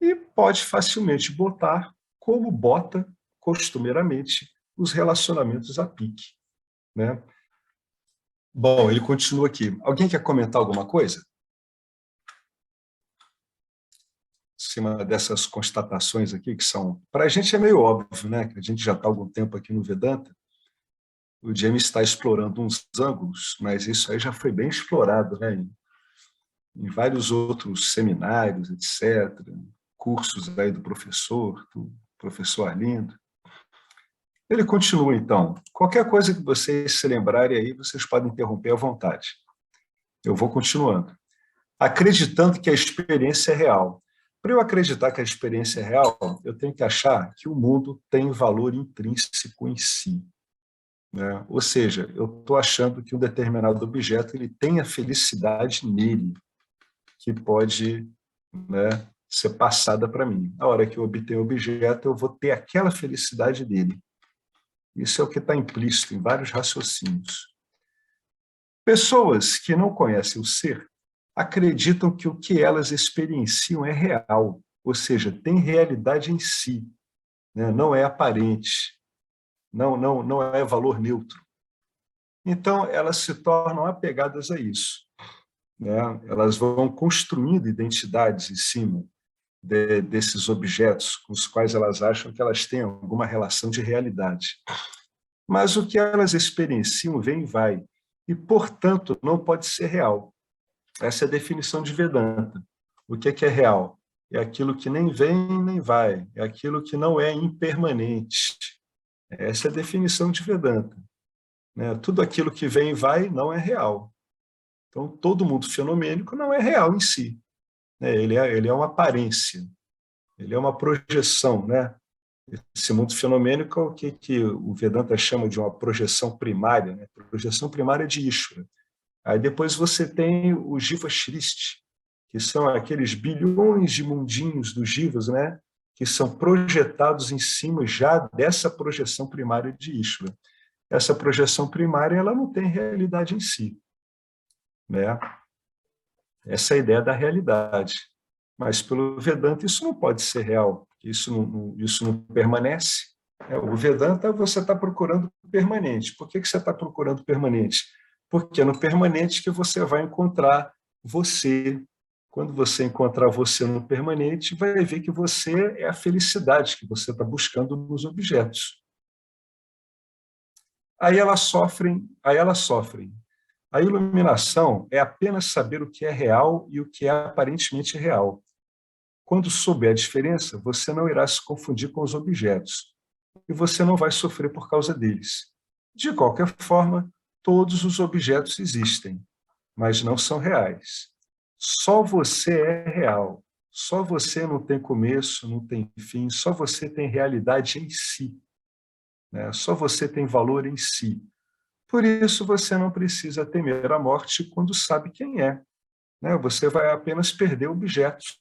e pode facilmente botar, como bota costumeiramente, os relacionamentos a pique, né? Bom, ele continua aqui. Alguém quer comentar alguma coisa? Em cima dessas constatações aqui, que são, para a gente é meio óbvio, né? Que a gente já está há algum tempo aqui no Vedanta, o James está explorando uns ângulos, mas isso aí já foi bem explorado, né? Em vários outros seminários, etc., cursos aí do professor Arlindo. Ele continua, então. Qualquer coisa que vocês se lembrarem aí, vocês podem interromper à vontade. Eu vou continuando. Acreditando que a experiência é real. Para eu acreditar que a experiência é real, eu tenho que achar que o mundo tem valor intrínseco em si, né? Ou seja, eu estou achando que um determinado objeto ele tem a felicidade nele, que pode, né, ser passada para mim. A hora que eu obtenho o objeto, eu vou ter aquela felicidade dele. Isso é o que está implícito em vários raciocínios. Pessoas que não conhecem o ser acreditam que o que elas experienciam é real, ou seja, tem realidade em si, né? Não é aparente, não é valor neutro. Então, elas se tornam apegadas a isso, né? Elas vão construindo identidades em cima desses objetos com os quais elas acham que elas têm alguma relação de realidade. Mas o que elas experienciam vem e vai, e, portanto, não pode ser real. Essa é a definição de Vedanta. O que é real? É aquilo que nem vem nem vai, é aquilo que não é impermanente. Essa é a definição de Vedanta, né? Tudo aquilo que vem e vai não é real. Então, todo mundo fenomênico não é real em si, né? Ele é uma aparência, ele é uma projeção, né? Esse mundo fenomênico é o que o Vedanta chama de uma projeção primária, né? Projeção primária de Ishvara. Aí depois você tem o Jiva Shrishti, que são aqueles bilhões de mundinhos dos jivas, né? Que são projetados em cima já dessa projeção primária de Ishvara. Essa projeção primária ela não tem realidade em si, né? Essa é a ideia da realidade. Mas pelo Vedanta isso não pode ser real, isso não permanece. O Vedanta você está procurando permanente. Por que você está procurando permanente? Porque é no permanente que você vai encontrar você. Quando você encontrar você no permanente, vai ver que você é a felicidade que você está buscando nos objetos. Aí elas sofrem. A iluminação é apenas saber o que é real e o que é aparentemente real. Quando souber a diferença, você não irá se confundir com os objetos e você não vai sofrer por causa deles. De qualquer forma, todos os objetos existem, mas não são reais. Só você é real. Só você não tem começo, não tem fim, só você tem realidade em si, né? Só você tem valor em si. Por isso, você não precisa temer a morte quando sabe quem é, né? Você vai apenas perder objetos.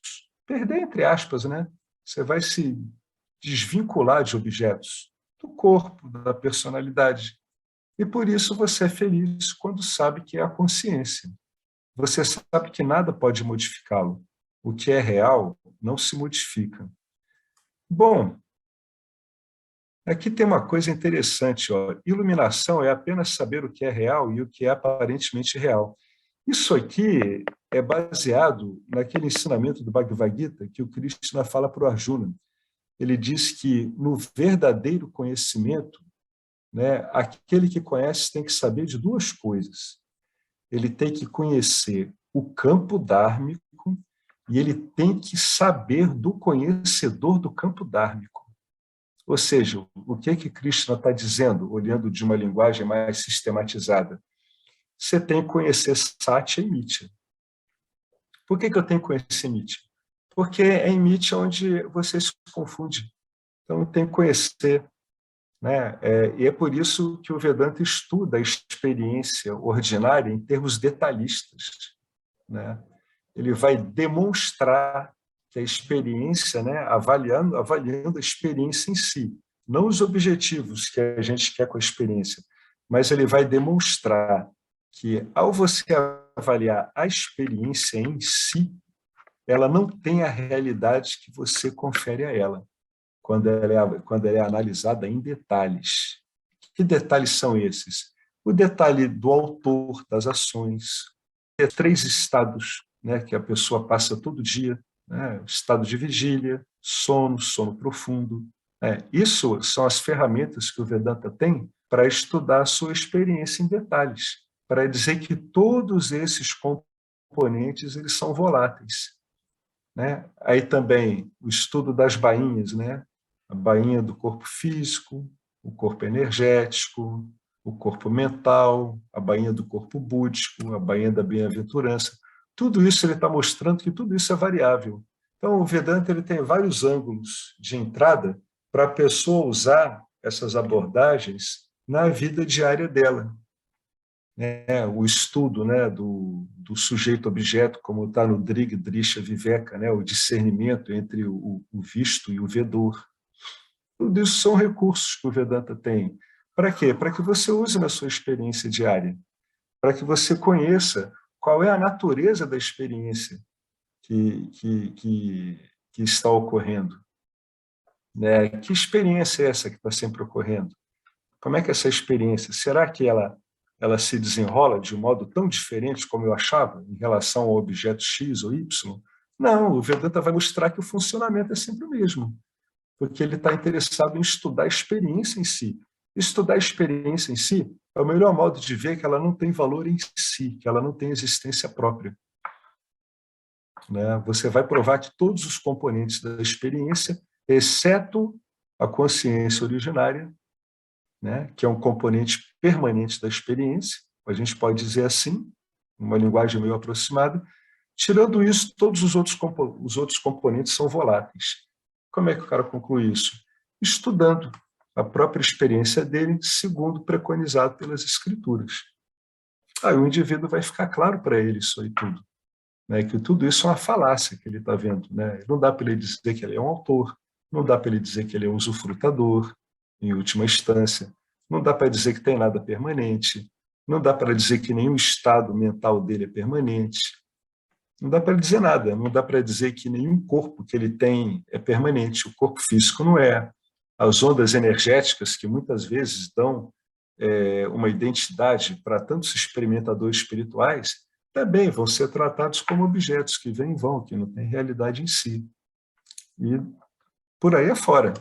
Perder entre aspas, né? Você vai se desvincular de objetos. do corpo, da personalidade. E por isso você é feliz quando sabe que é a consciência. Você sabe que nada pode modificá-lo. O que é real não se modifica. Bom, aqui tem uma coisa interessante, ó. Iluminação é apenas saber o que é real e o que é aparentemente real. Isso aqui é baseado naquele ensinamento do Bhagavad Gita que o Krishna fala para o Arjuna. Ele diz que no verdadeiro conhecimento, né, aquele que conhece tem que saber de duas coisas. Ele tem que conhecer o campo dármico e ele tem que saber do conhecedor do campo dármico. Ou seja, o que Krishna está dizendo, olhando de uma linguagem mais sistematizada? Você tem que conhecer Satya e Mithya. Por que eu tenho que conhecer Mithya? Porque é em Mithya onde você se confunde. Então, tem que conhecer. Né? E é por isso que o Vedanta estuda a experiência ordinária em termos detalhistas. Né? Ele vai demonstrar que a experiência, né, avaliando a experiência em si, não os objetivos que a gente quer com a experiência, mas ele vai demonstrar que, ao você avaliar a experiência em si, ela não tem a realidade que você confere a ela, quando ela é analisada em detalhes. Que detalhes são esses? O detalhe do autor das ações, três estados, né, que a pessoa passa todo dia, né, estado de vigília, sono, sono profundo. Isso são as ferramentas que o Vedanta tem para estudar a sua experiência em detalhes, para dizer que todos esses componentes eles são voláteis. Né? Aí também o estudo das bainhas, né? A bainha do corpo físico, o corpo energético, o corpo mental, a bainha do corpo búdico, a bainha da bem-aventurança. Tudo isso ele está mostrando que tudo isso é variável. Então, o Vedanta ele tem vários ângulos de entrada para a pessoa usar essas abordagens na vida diária dela. O estudo, né, do sujeito-objeto, como está no Drig Drisha Viveka, né, o discernimento entre o visto e o vedor. Tudo isso são recursos que o Vedanta tem. Para quê? Para que você use na sua experiência diária, para que você conheça qual é a natureza da experiência que está ocorrendo. Né? Que experiência é essa que está sempre ocorrendo? Como é que é essa experiência? Será que ela se desenrola de um modo tão diferente como eu achava em relação ao objeto X ou Y? Não, o Vedanta vai mostrar que o funcionamento é sempre o mesmo, porque ele está interessado em estudar a experiência em si. Estudar a experiência em si é o melhor modo de ver que ela não tem valor em si, que ela não tem existência própria. Né? Você vai provar que todos os componentes da experiência, exceto a consciência originária, né, que é um componente permanente da experiência, a gente pode dizer assim, uma linguagem meio aproximada. Tirando isso, todos os outros componentes são voláteis. Como é que o cara conclui isso? Estudando a própria experiência dele, segundo preconizado pelas escrituras. Aí o indivíduo vai ficar claro para ele isso aí tudo, né, que tudo isso é uma falácia que ele está vendo. Né? Não dá para ele dizer que ele é um autor, não dá para ele dizer que ele é um usufrutador, em última instância, não dá para dizer que tem nada permanente, não dá para dizer que nenhum estado mental dele é permanente, não dá para dizer nada, não dá para dizer que nenhum corpo que ele tem é permanente, o corpo físico não é. As ondas energéticas, que muitas vezes dão uma identidade para tantos experimentadores espirituais, também vão ser tratados como objetos que vêm e vão, que não têm realidade em si. E por aí afora.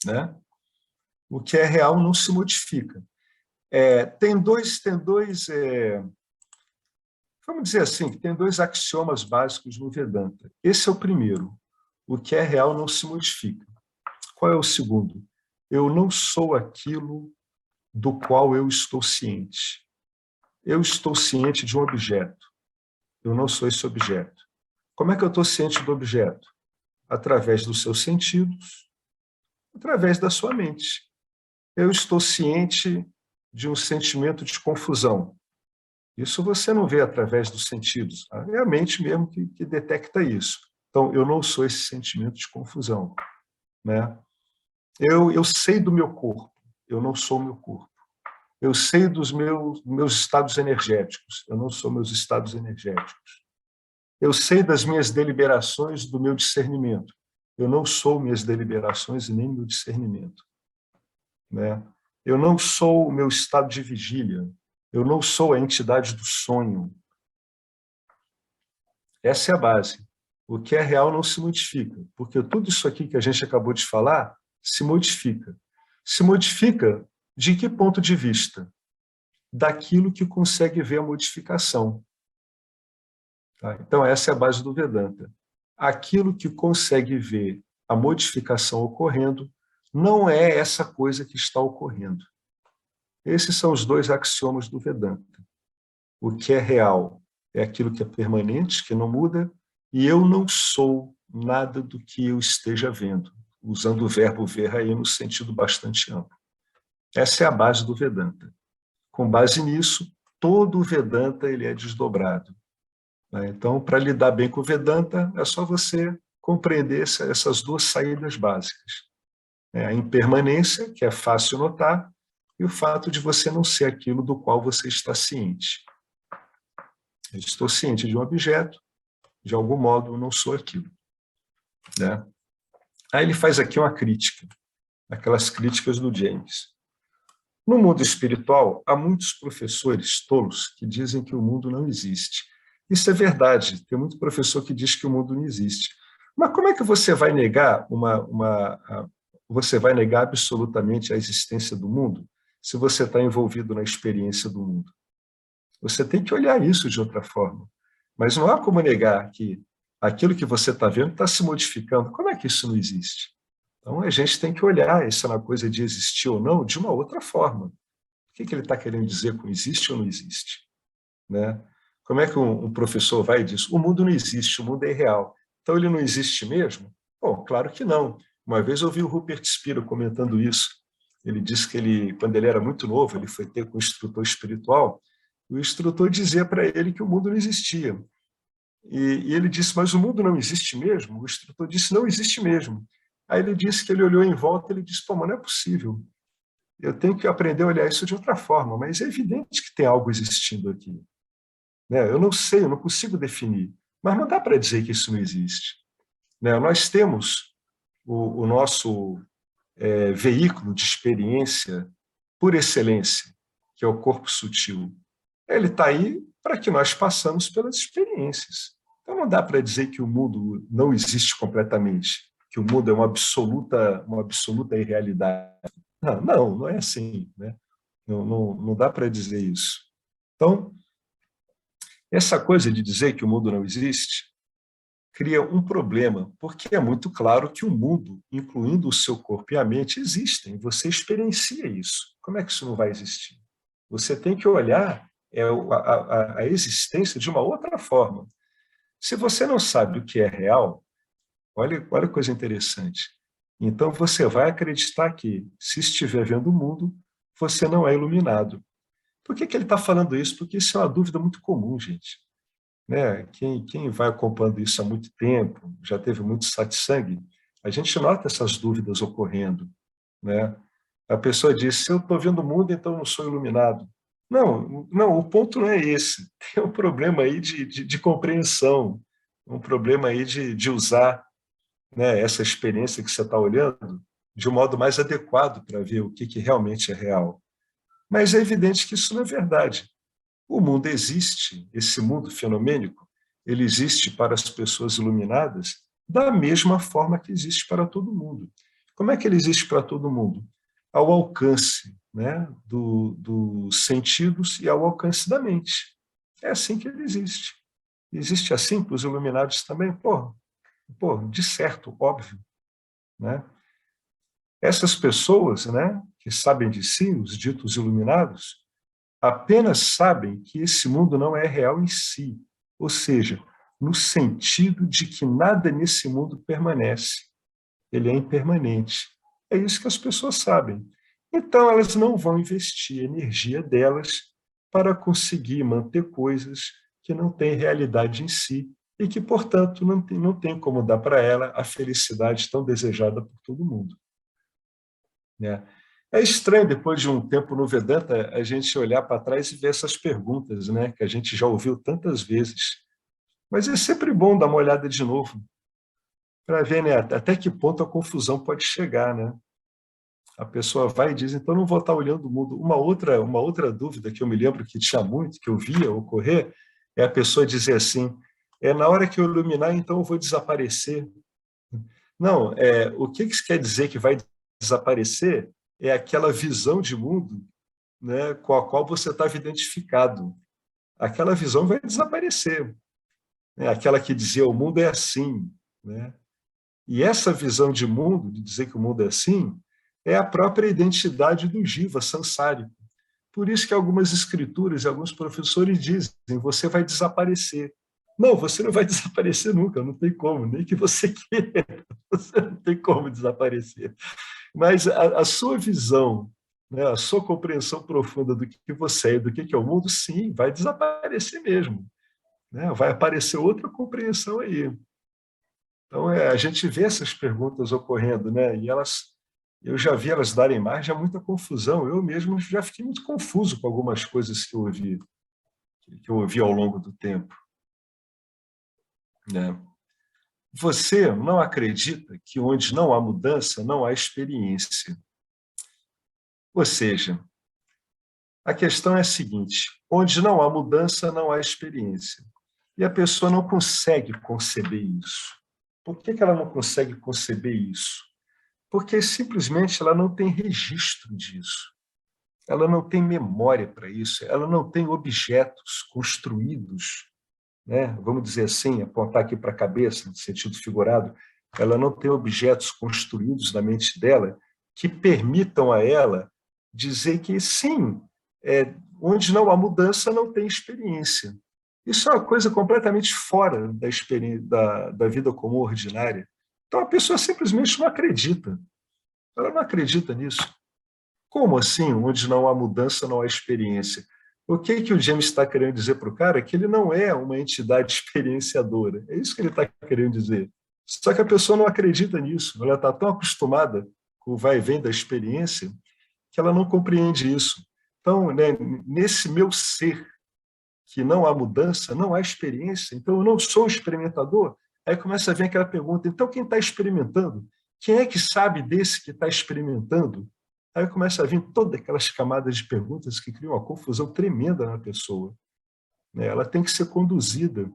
Né? O que é real não se modifica. Tem dois vamos dizer assim, que tem dois axiomas básicos no Vedanta. Esse é o primeiro. O que é real não se modifica. Qual é o segundo? Eu não sou aquilo do qual eu estou ciente. Eu estou ciente de um objeto. Eu não sou esse objeto. Como é que eu estou ciente do objeto? Através dos seus sentidos, através da sua mente. Eu estou ciente de um sentimento de confusão. Isso você não vê através dos sentidos. É a mente mesmo que detecta isso. Então, eu não sou esse sentimento de confusão. Né? Eu sei do meu corpo, eu não sou o meu corpo. Eu sei dos meus estados energéticos, eu não sou meus estados energéticos. Eu sei das minhas deliberações, do meu discernimento. Eu não sou minhas deliberações e nem meu discernimento, né? Eu não sou o meu estado de vigília. Eu não sou a entidade do sonho. Essa é a base. O que é real não se modifica, porque tudo isso aqui que a gente acabou de falar se modifica. Se modifica de que ponto de vista? Daquilo que consegue ver a modificação. Tá? Então, essa é a base do Vedanta. Aquilo que consegue ver a modificação ocorrendo não é essa coisa que está ocorrendo. Esses são os dois axiomas do Vedanta. O que é real é aquilo que é permanente, que não muda, e eu não sou nada do que eu esteja vendo, usando o verbo ver aí no sentido bastante amplo. Essa é a base do Vedanta. Com base nisso, todo o Vedanta ele é desdobrado. Então, para lidar bem com o Vedanta, é só você compreender essas duas saídas básicas. A impermanência, que é fácil notar, e o fato de você não ser aquilo do qual você está ciente. Eu estou ciente de um objeto, de algum modo eu não sou aquilo. Né? Aí ele faz aqui uma crítica, aquelas críticas do James. No mundo espiritual, há muitos professores tolos que dizem que o mundo não existe. Isso é verdade, tem muito professor que diz que o mundo não existe. Mas como é que você vai negar você vai negar absolutamente a existência do mundo se você está envolvido na experiência do mundo? Você tem que olhar isso de outra forma. Mas não há como negar que aquilo que você está vendo está se modificando. Como é que isso não existe? Então, a gente tem que olhar essa coisa de existir ou não de uma outra forma. O que ele está querendo dizer com existe ou não existe? Né? Como é que um professor vai e diz, o mundo não existe, o mundo é irreal. Então, ele não existe mesmo? Bom, claro que não. Uma vez eu ouvi o Rupert Spira comentando isso. Ele disse que quando ele era muito novo, ele foi ter com um instrutor espiritual, o instrutor dizia para ele que o mundo não existia. E ele disse, mas o mundo não existe mesmo? O instrutor disse, não existe mesmo. Aí ele disse que ele olhou em volta e ele disse, pô, mas não é possível. Eu tenho que aprender a olhar isso de outra forma, mas é evidente que tem algo existindo aqui. Né? Eu não sei, eu não consigo definir, mas não dá para dizer que isso não existe. Né? Nós temos o nosso veículo de experiência por excelência, que é o corpo sutil. Ele está aí para que nós passamos pelas experiências. Então não dá para dizer que o mundo não existe completamente, que o mundo é uma absoluta irrealidade. Não é assim, né? Não dá para dizer isso. Então, essa coisa de dizer que o mundo não existe cria um problema, porque é muito claro que o mundo, incluindo o seu corpo e a mente, existem. Você experiencia isso. Como é que isso não vai existir? Você tem que olhar a existência de uma outra forma. Se você não sabe o que é real, olha que coisa interessante. Então você vai acreditar que, se estiver vendo o mundo, você não é iluminado. Por que ele está falando isso? Porque isso é uma dúvida muito comum, gente. Né? Quem vai acompanhando isso há muito tempo, já teve muito satsang, a gente nota essas dúvidas ocorrendo. Né? A pessoa diz, se eu estou vendo o mundo, então eu não sou iluminado. Não, o ponto não é esse. Tem um problema aí de compreensão, um problema aí de usar, né, essa experiência que você está olhando de um modo mais adequado para ver o que realmente é real. Mas é evidente que isso não é verdade. O mundo existe, esse mundo fenomênico, ele existe para as pessoas iluminadas da mesma forma que existe para todo mundo. Como é que ele existe para todo mundo? Ao alcance, né, dos sentidos e ao alcance da mente. É assim que ele existe. Existe assim para os iluminados também? De certo, óbvio. Né? Essas pessoas, né, que sabem de si, os ditos iluminados, apenas sabem que esse mundo não é real em si, ou seja, no sentido de que nada nesse mundo permanece, ele é impermanente. É isso que as pessoas sabem. Então, elas não vão investir a energia delas para conseguir manter coisas que não têm realidade em si e que, portanto, não tem como dar para ela a felicidade tão desejada por todo mundo. né? É estranho, depois de um tempo no Vedanta, a gente olhar para trás e ver essas perguntas, né, que a gente já ouviu tantas vezes. Mas é sempre bom dar uma olhada de novo, para ver, né, até que ponto a confusão pode chegar, né? A pessoa vai e diz, então não vou estar olhando o mundo. Uma outra dúvida que eu me lembro que tinha muito, que eu via ocorrer, é a pessoa dizer assim, na hora que eu iluminar, então eu vou desaparecer. Não, o que isso quer dizer que vai desaparecer é aquela visão de mundo, né, com a qual você estava identificado. Aquela visão vai desaparecer, né? Aquela que dizia o mundo é assim, né? E essa visão de mundo, de dizer que o mundo é assim, é a própria identidade do jiva samsárico. Por isso que algumas escrituras e alguns professores dizem, você vai desaparecer. Não, você não vai desaparecer nunca, não tem como, nem que você queira, você não tem como desaparecer. Mas a sua visão, né, a sua compreensão profunda do que você é e do que é o mundo, sim, vai desaparecer mesmo, né? Vai aparecer outra compreensão aí. Então, a gente vê essas perguntas ocorrendo, né? E eu já vi elas darem margem a muita confusão. Eu mesmo já fiquei muito confuso com algumas coisas que eu ouvi ao longo do tempo, né? Você não acredita que onde não há mudança, não há experiência. Ou seja, a questão é a seguinte: onde não há mudança, não há experiência. E a pessoa não consegue conceber isso. Por que ela não consegue conceber isso? Porque simplesmente ela não tem registro disso. Ela não tem memória para isso, ela não tem objetos construídos, né? Vamos dizer assim, apontar aqui para a cabeça, no sentido figurado, ela não tem objetos construídos na mente dela que permitam a ela dizer que sim, onde não há mudança, não tem experiência. Isso é uma coisa completamente fora da experiência, da vida comum ordinária. Então a pessoa simplesmente não acredita. Ela não acredita nisso. Como assim? Onde não há mudança, não há experiência. O que o James está querendo dizer para o cara? Que ele não é uma entidade experienciadora. É isso que ele está querendo dizer. Só que a pessoa não acredita nisso. Ela está tão acostumada com o vai e vem da experiência que ela não compreende isso. Então, né, nesse meu ser que não há mudança, não há experiência, então eu não sou um experimentador. Aí começa a vir aquela pergunta, então quem está experimentando? Quem é que sabe desse que está experimentando? Aí começa a vir todas aquelas camadas de perguntas que criam uma confusão tremenda na pessoa, né? Ela tem que ser conduzida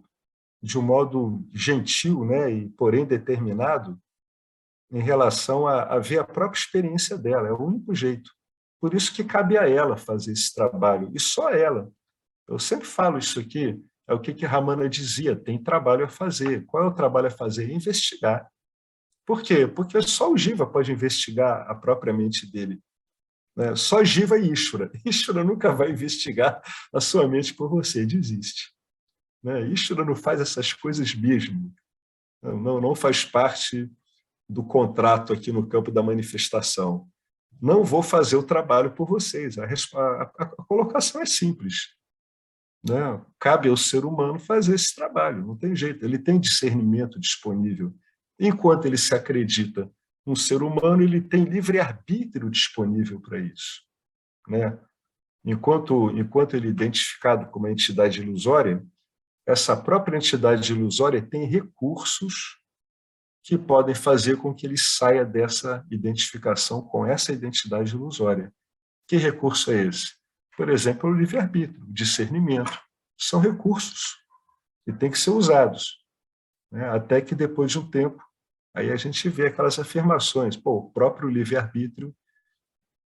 de um modo gentil, né, e porém determinado em relação a ver a própria experiência dela. É o único jeito. Por isso que cabe a ela fazer esse trabalho, e só ela. Eu sempre falo isso aqui, é o que Ramana dizia, tem trabalho a fazer. Qual é o trabalho a fazer? Investigar. Por quê? Porque só o Jiva pode investigar a própria mente dele, né? Só Jiva e Ishvara. Ishvara nunca vai investigar a sua mente por você, desiste, né? Ishvara não faz essas coisas mesmo. Não faz parte do contrato aqui no campo da manifestação. Não vou fazer o trabalho por vocês. A colocação é simples, né? Cabe ao ser humano fazer esse trabalho, não tem jeito. Ele tem discernimento disponível. Enquanto ele se acredita um ser humano, ele tem livre-arbítrio disponível para isso, né? Enquanto ele é identificado como uma entidade ilusória, essa própria entidade ilusória tem recursos que podem fazer com que ele saia dessa identificação com essa identidade ilusória. Que recurso é esse? Por exemplo, o livre-arbítrio, o discernimento. São recursos que têm que ser usados, né? Até que depois de um tempo, aí a gente vê aquelas afirmações. Pô, o próprio livre-arbítrio,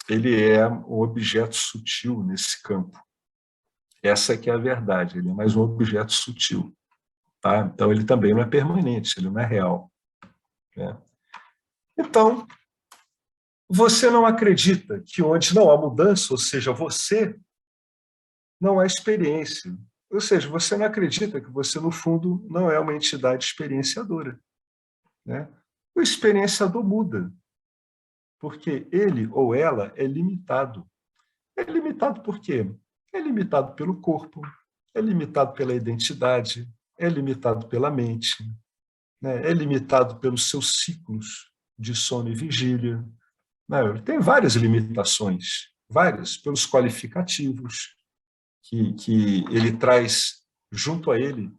ele é um objeto sutil nesse campo. Essa que é a verdade, ele é mais um objeto sutil. Tá? Então, ele também não é permanente, ele não é real, né? Então, você não acredita que onde não há mudança, ou seja, você, não há experiência. Ou seja, você não acredita que você, no fundo, não é uma entidade experienciadora, né? O experienciador muda, porque ele ou ela é limitado. É limitado por quê? É limitado pelo corpo, é limitado pela identidade, é limitado pela mente, né? É limitado pelos seus ciclos de sono e vigília, Não, ele tem várias limitações, várias, pelos qualificativos que ele traz junto a ele,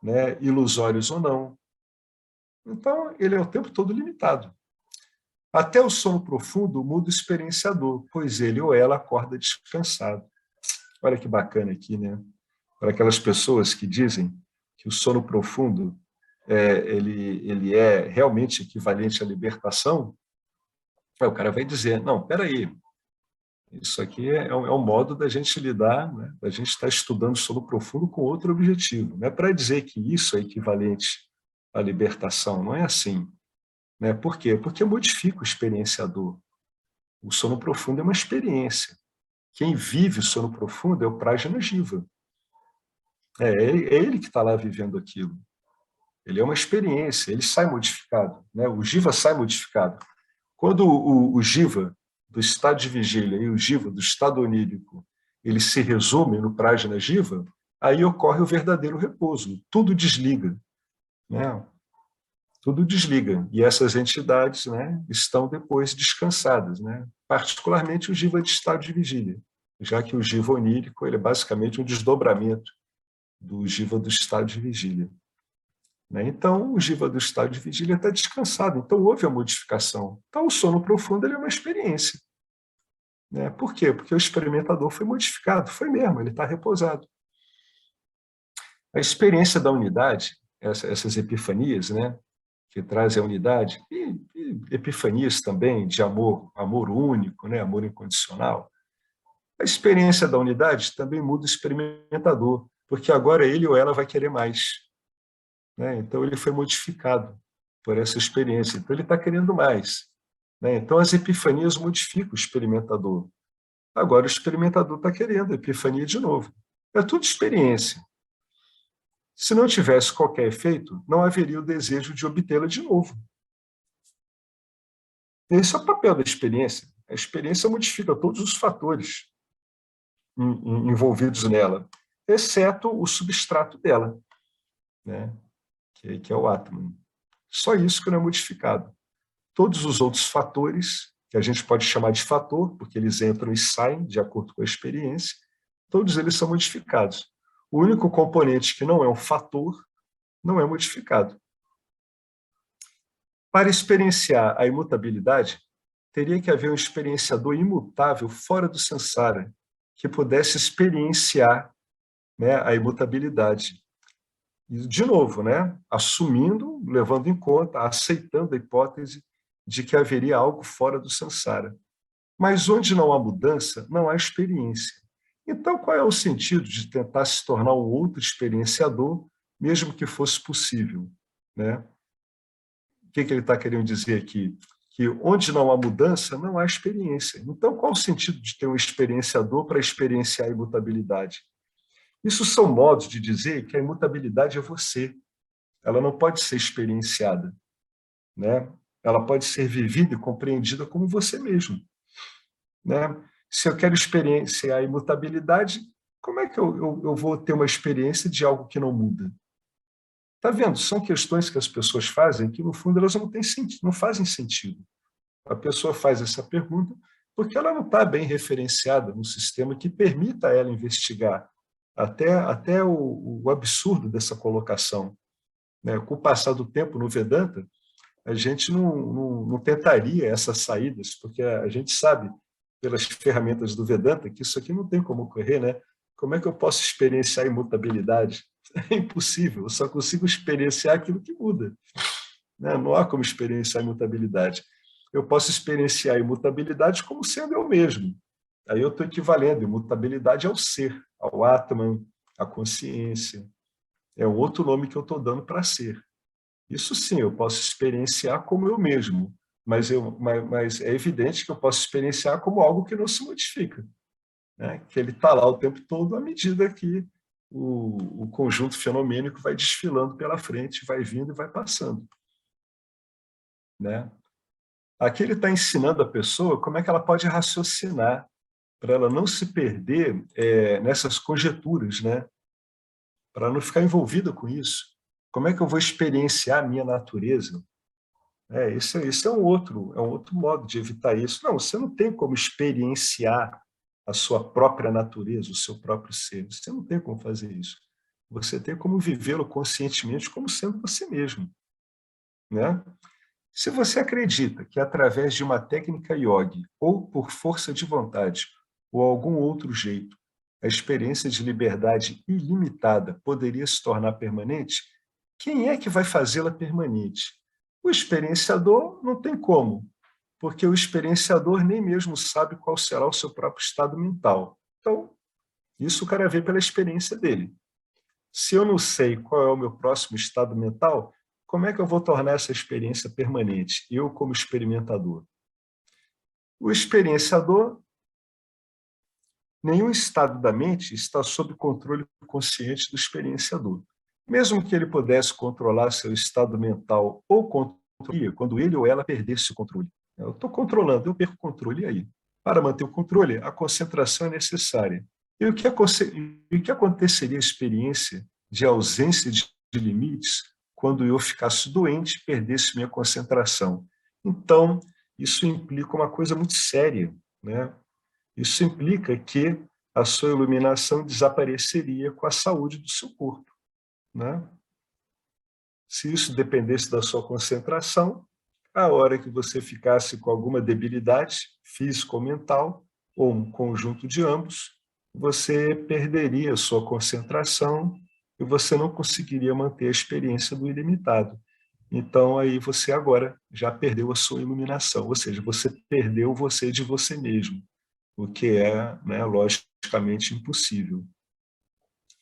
né, ilusórios ou não. Então, ele é o tempo todo limitado. Até o sono profundo muda o experienciador, pois ele ou ela acorda descansado. Olha que bacana aqui, né? Para aquelas pessoas que dizem que o sono profundo ele é realmente equivalente à libertação, o cara vai dizer, não, espera aí, isso aqui é um modo da gente lidar, né? Da gente estar estudando sono profundo com outro objetivo. Não é para dizer que isso é equivalente à libertação, não é assim. Né? Por quê? Porque modifica o experienciador. O sono profundo é uma experiência. Quem vive o sono profundo é o Prajna Jiva. É ele que está lá vivendo aquilo. Ele é uma experiência, ele sai modificado. Né? O Jiva sai modificado. Quando o Jiva do estado de vigília e o Jiva do estado onírico, ele se resume no Prajna Jiva, aí ocorre o verdadeiro repouso. Tudo desliga. Né? Tudo desliga. E essas entidades, né, estão depois descansadas, né? Particularmente o Jiva de estado de vigília, já que o Jiva onírico ele é basicamente um desdobramento do Jiva do estado de vigília. Né? Então, o Jiva do estado de vigília está descansado, então houve a modificação. Então, o sono profundo ele é uma experiência. Né? Por quê? Porque o experimentador foi modificado, foi mesmo, ele está repousado. A experiência da unidade, essas epifanias, né, que trazem a unidade, e epifanias também de amor, amor único, né, amor incondicional. A experiência da unidade também muda o experimentador, porque agora ele ou ela vai querer mais. Né? Então, ele foi modificado por essa experiência. Então, ele está querendo mais. Né? Então, as epifanias modificam o experimentador. Agora, o experimentador está querendo a epifania de novo. É tudo experiência. Se não tivesse qualquer efeito, não haveria o desejo de obtê-la de novo. Esse é o papel da experiência. A experiência modifica todos os fatores envolvidos nela, exceto o substrato dela, né? que é o átomo. Só isso que não é modificado. Todos os outros fatores, que a gente pode chamar de fator, porque eles entram e saem de acordo com a experiência, todos eles são modificados. O único componente que não é um fator não é modificado. Para experienciar a imutabilidade, teria que haver um experienciador imutável fora do samsara, que pudesse experienciar, né, a imutabilidade. E, de novo, né, assumindo, levando em conta, aceitando a hipótese de que haveria algo fora do samsara. Mas onde não há mudança, não há experiência. Então, qual é o sentido de tentar se tornar um outro experienciador, mesmo que fosse possível? Né? O que ele está querendo dizer aqui? Que onde não há mudança, não há experiência. Então, qual o sentido de ter um experienciador para experienciar a imutabilidade? Isso são modos de dizer que a imutabilidade é você. Ela não pode ser experienciada. Né? Ela pode ser vivida e compreendida como você mesmo. Né? Se eu quero experienciar a imutabilidade, como é que eu vou ter uma experiência de algo que não muda? Está vendo? São questões que as pessoas fazem que, no fundo, elas não têm sentido, não fazem sentido. A pessoa faz essa pergunta porque ela não está bem referenciada no sistema que permita a ela investigar até o absurdo dessa colocação. Né? Com o passar do tempo no Vedanta, a gente não tentaria essas saídas, porque a gente sabe, pelas ferramentas do Vedanta, que isso aqui não tem como ocorrer, né? Como é que eu posso experienciar a imutabilidade? É impossível, eu só consigo experienciar aquilo que muda. Né? Não há como experienciar a imutabilidade. Eu posso experienciar a imutabilidade como sendo eu mesmo. Aí eu estou equivalendo imutabilidade ao ser, ao Atman, à consciência. É um outro nome que eu estou dando para ser. Isso sim, eu posso experienciar como eu mesmo, mas é evidente que eu posso experienciar como algo que não se modifica, né? Que ele está lá o tempo todo à medida que o conjunto fenomênico vai desfilando pela frente, vai vindo e vai passando. Né? Aqui ele está ensinando a pessoa como é que ela pode raciocinar para ela não se perder nessas conjecturas, né? Para não ficar envolvida com isso. Como é que eu vou experienciar a minha natureza? Esse é um outro modo de evitar isso. Não, você não tem como experienciar a sua própria natureza, o seu próprio ser. Você não tem como fazer isso. Você tem como vivê-lo conscientemente como sendo você mesmo, né? Se você acredita que através de uma técnica yogi, ou por força de vontade, ou algum outro jeito, a experiência de liberdade ilimitada poderia se tornar permanente, quem é que vai fazê-la permanente? O experienciador não tem como, porque o experienciador nem mesmo sabe qual será o seu próprio estado mental. Então, isso o cara vê pela experiência dele. Se eu não sei qual é o meu próximo estado mental, como é que eu vou tornar essa experiência permanente? Eu, como experimentador. O experienciador, nenhum estado da mente está sob controle consciente do experienciador. Mesmo que ele pudesse controlar seu estado mental ou controle, quando ele ou ela perdesse o controle. Eu estou controlando, eu perco o controle, e aí? Para manter o controle, a concentração é necessária. E o que aconteceria a experiência de ausência de limites quando eu ficasse doente e perdesse minha concentração? Então, isso implica uma coisa muito séria, né? Isso implica que a sua iluminação desapareceria com a saúde do seu corpo, né? Se isso dependesse da sua concentração, a hora que você ficasse com alguma debilidade física ou mental, ou um conjunto de ambos, você perderia a sua concentração e você não conseguiria manter a experiência do ilimitado. Então, aí você agora já perdeu a sua iluminação, ou seja, você perdeu você de você mesmo, o que é, né, logicamente impossível.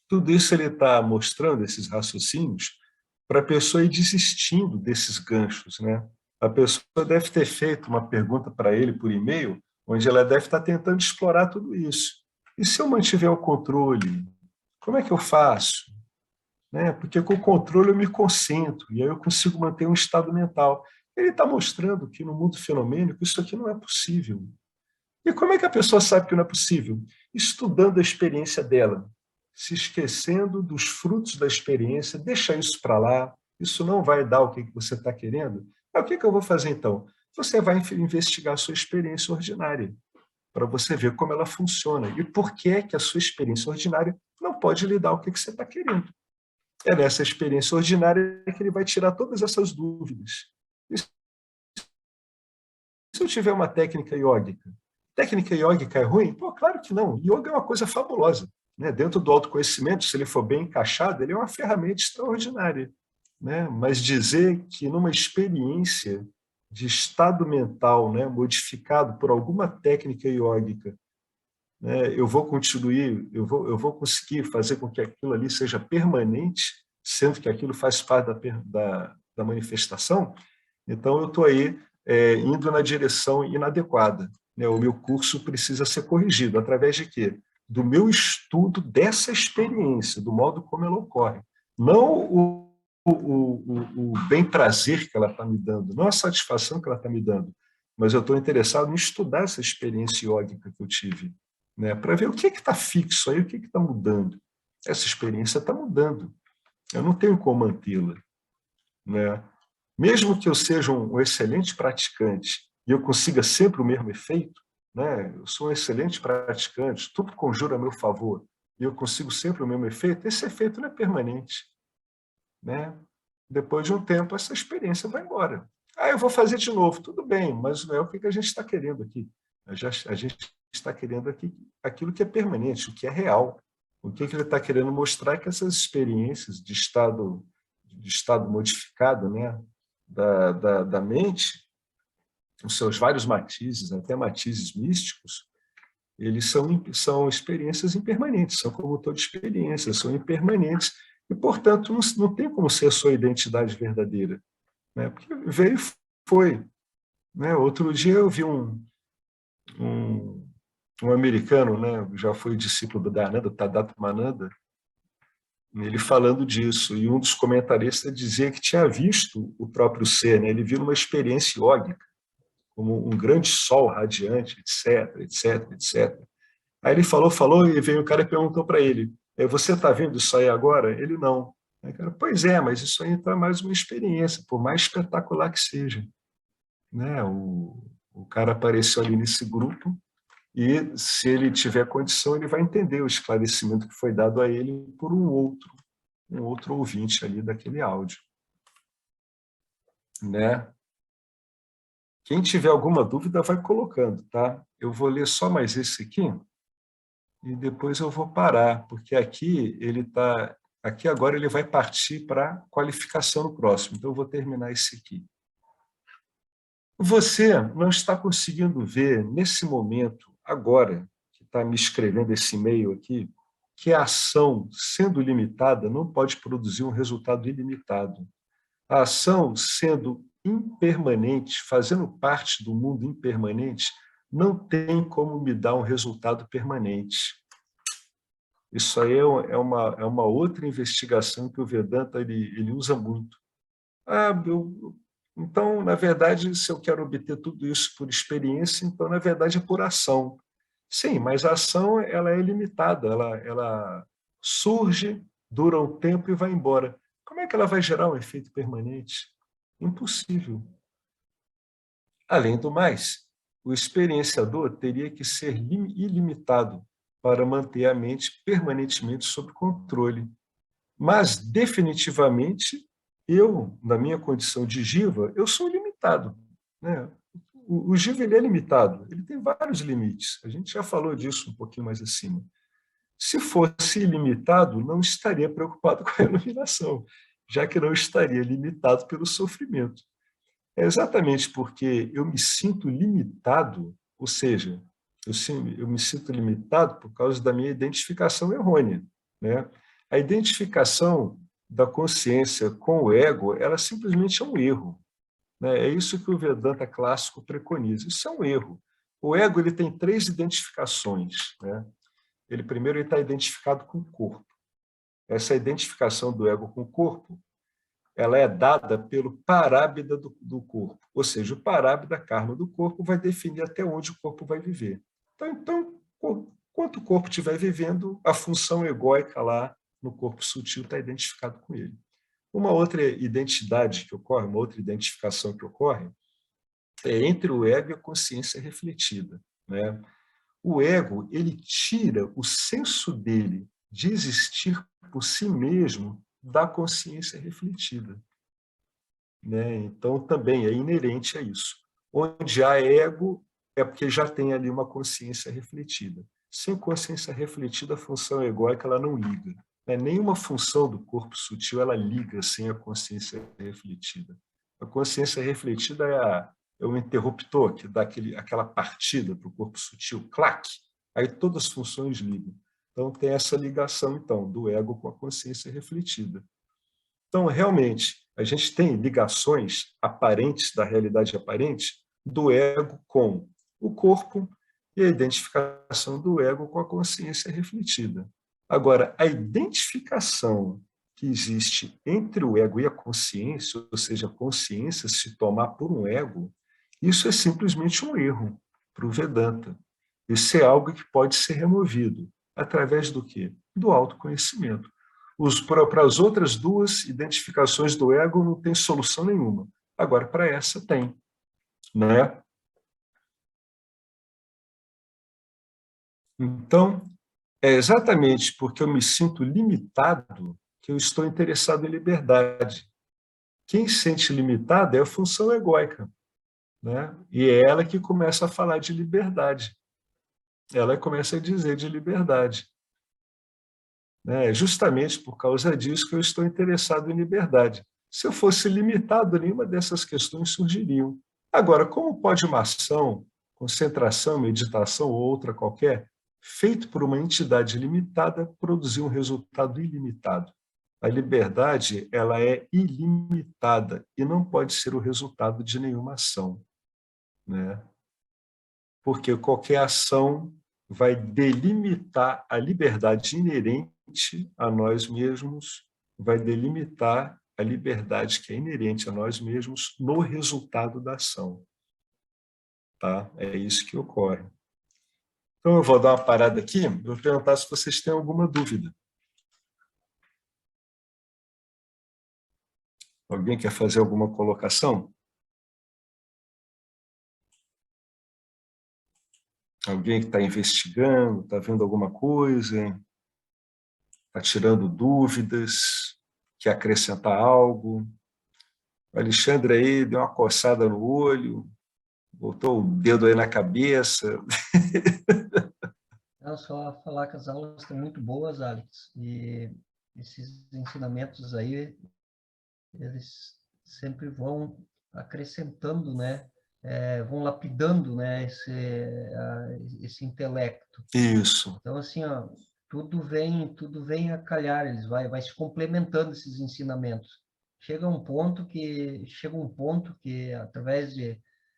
Tudo isso ele está mostrando, esses raciocínios, para a pessoa ir desistindo desses ganchos, né? A pessoa deve ter feito uma pergunta para ele por e-mail, onde ela deve estar tentando explorar tudo isso. E se eu mantiver o controle, como é que eu faço? Né? Porque com o controle eu me concentro, e aí eu consigo manter um estado mental. Ele está mostrando que no mundo fenomênico isso aqui não é possível. E como é que a pessoa sabe que não é possível? Estudando a experiência dela, se esquecendo dos frutos da experiência, deixa isso para lá, isso não vai dar o que você está querendo. O que eu vou fazer então? Você vai investigar a sua experiência ordinária, para você ver como ela funciona e por que é que a sua experiência ordinária não pode lhe dar o que você está querendo. É nessa experiência ordinária que ele vai tirar todas essas dúvidas. E se eu tiver uma técnica iógica? Técnica iógica é ruim? Pô, claro que não. Yoga é uma coisa fabulosa. Né? Dentro do autoconhecimento, se ele for bem encaixado, ele é uma ferramenta extraordinária. Né? Mas dizer que numa experiência de estado mental, né, modificado por alguma técnica iógica, né, eu vou conseguir fazer com que aquilo ali seja permanente, sendo que aquilo faz parte da manifestação, então eu estou aí indo na direção inadequada. Né? O meu curso precisa ser corrigido. Através de quê? Do meu estudo dessa experiência, do modo como ela ocorre. Não o bem-prazer que ela está me dando, não a satisfação que ela está me dando, mas eu estou interessado em estudar essa experiência iógica que eu tive, né? Para ver o que está fixo aí, o que está mudando. Essa experiência está mudando. Eu não tenho como mantê-la, né? Mesmo que eu seja um excelente praticante e eu consiga sempre o mesmo efeito, né? Eu sou um excelente praticante, tudo conjura a meu favor, e eu consigo sempre o mesmo efeito, esse efeito não é permanente, né? Depois de um tempo, essa experiência vai embora. Ah, eu vou fazer de novo. Tudo bem, mas não é o que a gente está querendo aqui. A gente está querendo aqui aquilo que é permanente, o que é real. O que ele está querendo mostrar é que essas experiências de estado modificado, né, da mente, os seus vários matizes, até matizes místicos, eles são experiências impermanentes, são como toda experiência, são impermanentes, e, portanto, não tem como ser a sua identidade verdadeira. Né? Porque veio e foi. Né? Outro dia eu vi um, um americano, né? Já foi discípulo da Ananda, Tadatta Mananda, ele falando disso, e um dos comentaristas dizia que tinha visto o próprio ser, né? Ele viu uma experiência yógica, como um grande sol radiante, etc, etc, etc. Aí ele falou, e veio o cara e perguntou para ele, você está vendo isso aí agora? Ele, não. Aí, cara, pois é, mas isso aí então é mais uma experiência, por mais espetacular que seja, né? O cara apareceu ali nesse grupo e, se ele tiver condição, ele vai entender o esclarecimento que foi dado a ele por um outro ouvinte ali daquele áudio, né? Quem tiver alguma dúvida, vai colocando, tá? Eu vou ler só mais esse aqui e depois eu vou parar, porque aqui ele tá, aqui agora ele vai partir para qualificação no próximo. Então eu vou terminar esse aqui. Você não está conseguindo ver nesse momento, agora que está me escrevendo esse e-mail aqui, que a ação, sendo limitada, não pode produzir um resultado ilimitado. A ação, sendo impermanente, fazendo parte do mundo impermanente, não tem como me dar um resultado permanente. Isso aí é uma outra investigação que o Vedanta ele usa muito. Então, na verdade, se eu quero obter tudo isso por experiência, então, na verdade, é por ação. Sim, mas a ação ela é limitada, ela surge, dura um tempo e vai embora. Como é que ela vai gerar um efeito permanente? Impossível. Além do mais, o experienciador teria que ser ilimitado para manter a mente permanentemente sob controle. Mas, definitivamente, eu, na minha condição de jiva, eu sou limitado, né? O jiva ele é limitado, ele tem vários limites. A gente já falou disso um pouquinho mais acima. Se fosse ilimitado, não estaria preocupado com a iluminação, já que não estaria limitado pelo sofrimento. É exatamente porque eu me sinto limitado, ou seja, eu me sinto limitado por causa da minha identificação errônea, né? A identificação da consciência com o ego, ela simplesmente é um erro, né? É isso que o Vedanta clássico preconiza. Isso é um erro. O ego ele tem três identificações, né? Ele primeiro está identificado com o corpo. Essa identificação do ego com o corpo ela é dada pelo parábida do corpo, ou seja, o parábida karma do corpo vai definir até onde o corpo vai viver. Então quanto o corpo estiver vivendo, a função egóica lá no corpo sutil está identificado com ele. Uma outra identidade que ocorre, uma outra identificação que ocorre, é entre o ego e a consciência refletida, né? O ego, ele tira o senso dele de existir por si mesmo da consciência refletida, né? Então, também é inerente a isso. Onde há ego, é porque já tem ali uma consciência refletida. Sem consciência refletida, a função egóica ela não liga, né? Nenhuma função do corpo sutil ela liga sem a consciência refletida. A consciência refletida é o interruptor que dá aquela partida para o corpo sutil, clac, aí todas as funções ligam. Então, tem essa ligação, então, do ego com a consciência refletida. Então, realmente, a gente tem ligações aparentes da realidade aparente do ego com o corpo e a identificação do ego com a consciência refletida. Agora, a identificação que existe entre o ego e a consciência, ou seja, a consciência se tomar por um ego, isso é simplesmente um erro para o Vedanta. Isso é algo que pode ser removido através do quê? Do autoconhecimento. Para as outras duas identificações do ego não tem solução nenhuma. Agora, para essa tem, né? Então, é exatamente porque eu me sinto limitado que eu estou interessado em liberdade. Quem se sente limitado é a função egóica, né? E é ela que começa a falar de liberdade. Ela começa a dizer de liberdade. Né? É justamente por causa disso que eu estou interessado em liberdade. Se eu fosse limitado, nenhuma dessas questões surgiriam. Agora, como pode uma ação, concentração, meditação ou outra qualquer, feito por uma entidade limitada, produzir um resultado ilimitado? A liberdade, ela é ilimitada e não pode ser o resultado de nenhuma ação, né? Porque qualquer ação vai delimitar a liberdade inerente a nós mesmos, vai delimitar a liberdade que é inerente a nós mesmos no resultado da ação, tá? É isso que ocorre. Então, eu vou dar uma parada aqui, vou perguntar se vocês têm alguma dúvida. Alguém quer fazer alguma colocação? Alguém que está investigando, está vendo alguma coisa, está tirando dúvidas, quer acrescentar algo? O Alexandre aí deu uma coçada no olho, botou o dedo aí na cabeça. Não, só falar que as aulas estão muito boas, Alex, e esses ensinamentos aí, eles sempre vão acrescentando, né? Vão lapidando, né? Esse intelecto. Isso. Então, assim, ó, tudo vem a calhar, vai se complementando esses ensinamentos. Chega um ponto que através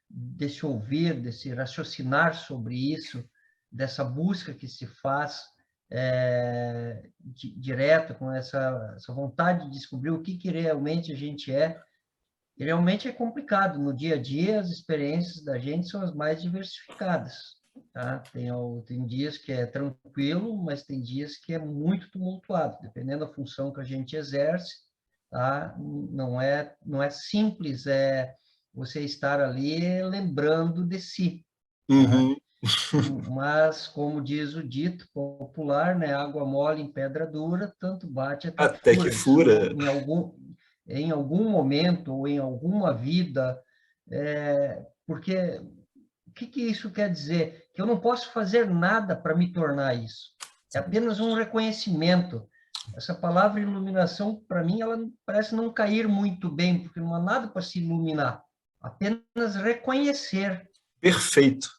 desse ouvir, desse raciocinar sobre isso, dessa busca que se faz direta com essa vontade de descobrir o que realmente a gente é, e realmente é complicado. No dia a dia, as experiências da gente são as mais diversificadas. Tá? Tem dias que é tranquilo, mas tem dias que é muito tumultuado, dependendo da função que a gente exerce. Tá? Não é simples você estar ali lembrando de si. Tá? Uhum. Mas, como diz o dito popular, né, água mole em pedra dura, tanto bate até que Até que fura. Isso, fura. em algum momento ou em alguma vida, porque o que isso quer dizer? Que eu não posso fazer nada para me tornar isso. É apenas um reconhecimento. Essa palavra iluminação, para mim, ela parece não cair muito bem, porque não há nada para se iluminar. Apenas reconhecer. Perfeito.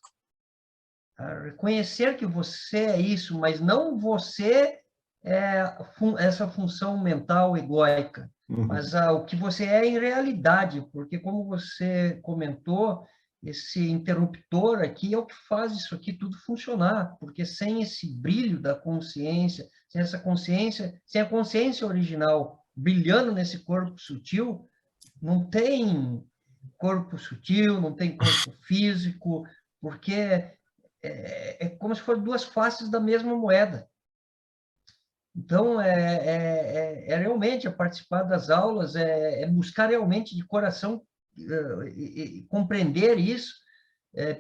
Reconhecer que você é isso, mas não você essa função mental egóica, Uhum. mas o que você é em realidade, porque como você comentou, esse interruptor aqui é o que faz isso aqui tudo funcionar, porque sem esse brilho da consciência, sem essa consciência, sem a consciência original brilhando nesse corpo sutil, não tem corpo sutil, não tem corpo físico, porque é como se fossem duas faces da mesma moeda. Então, realmente participar das aulas, buscar realmente de coração compreender isso,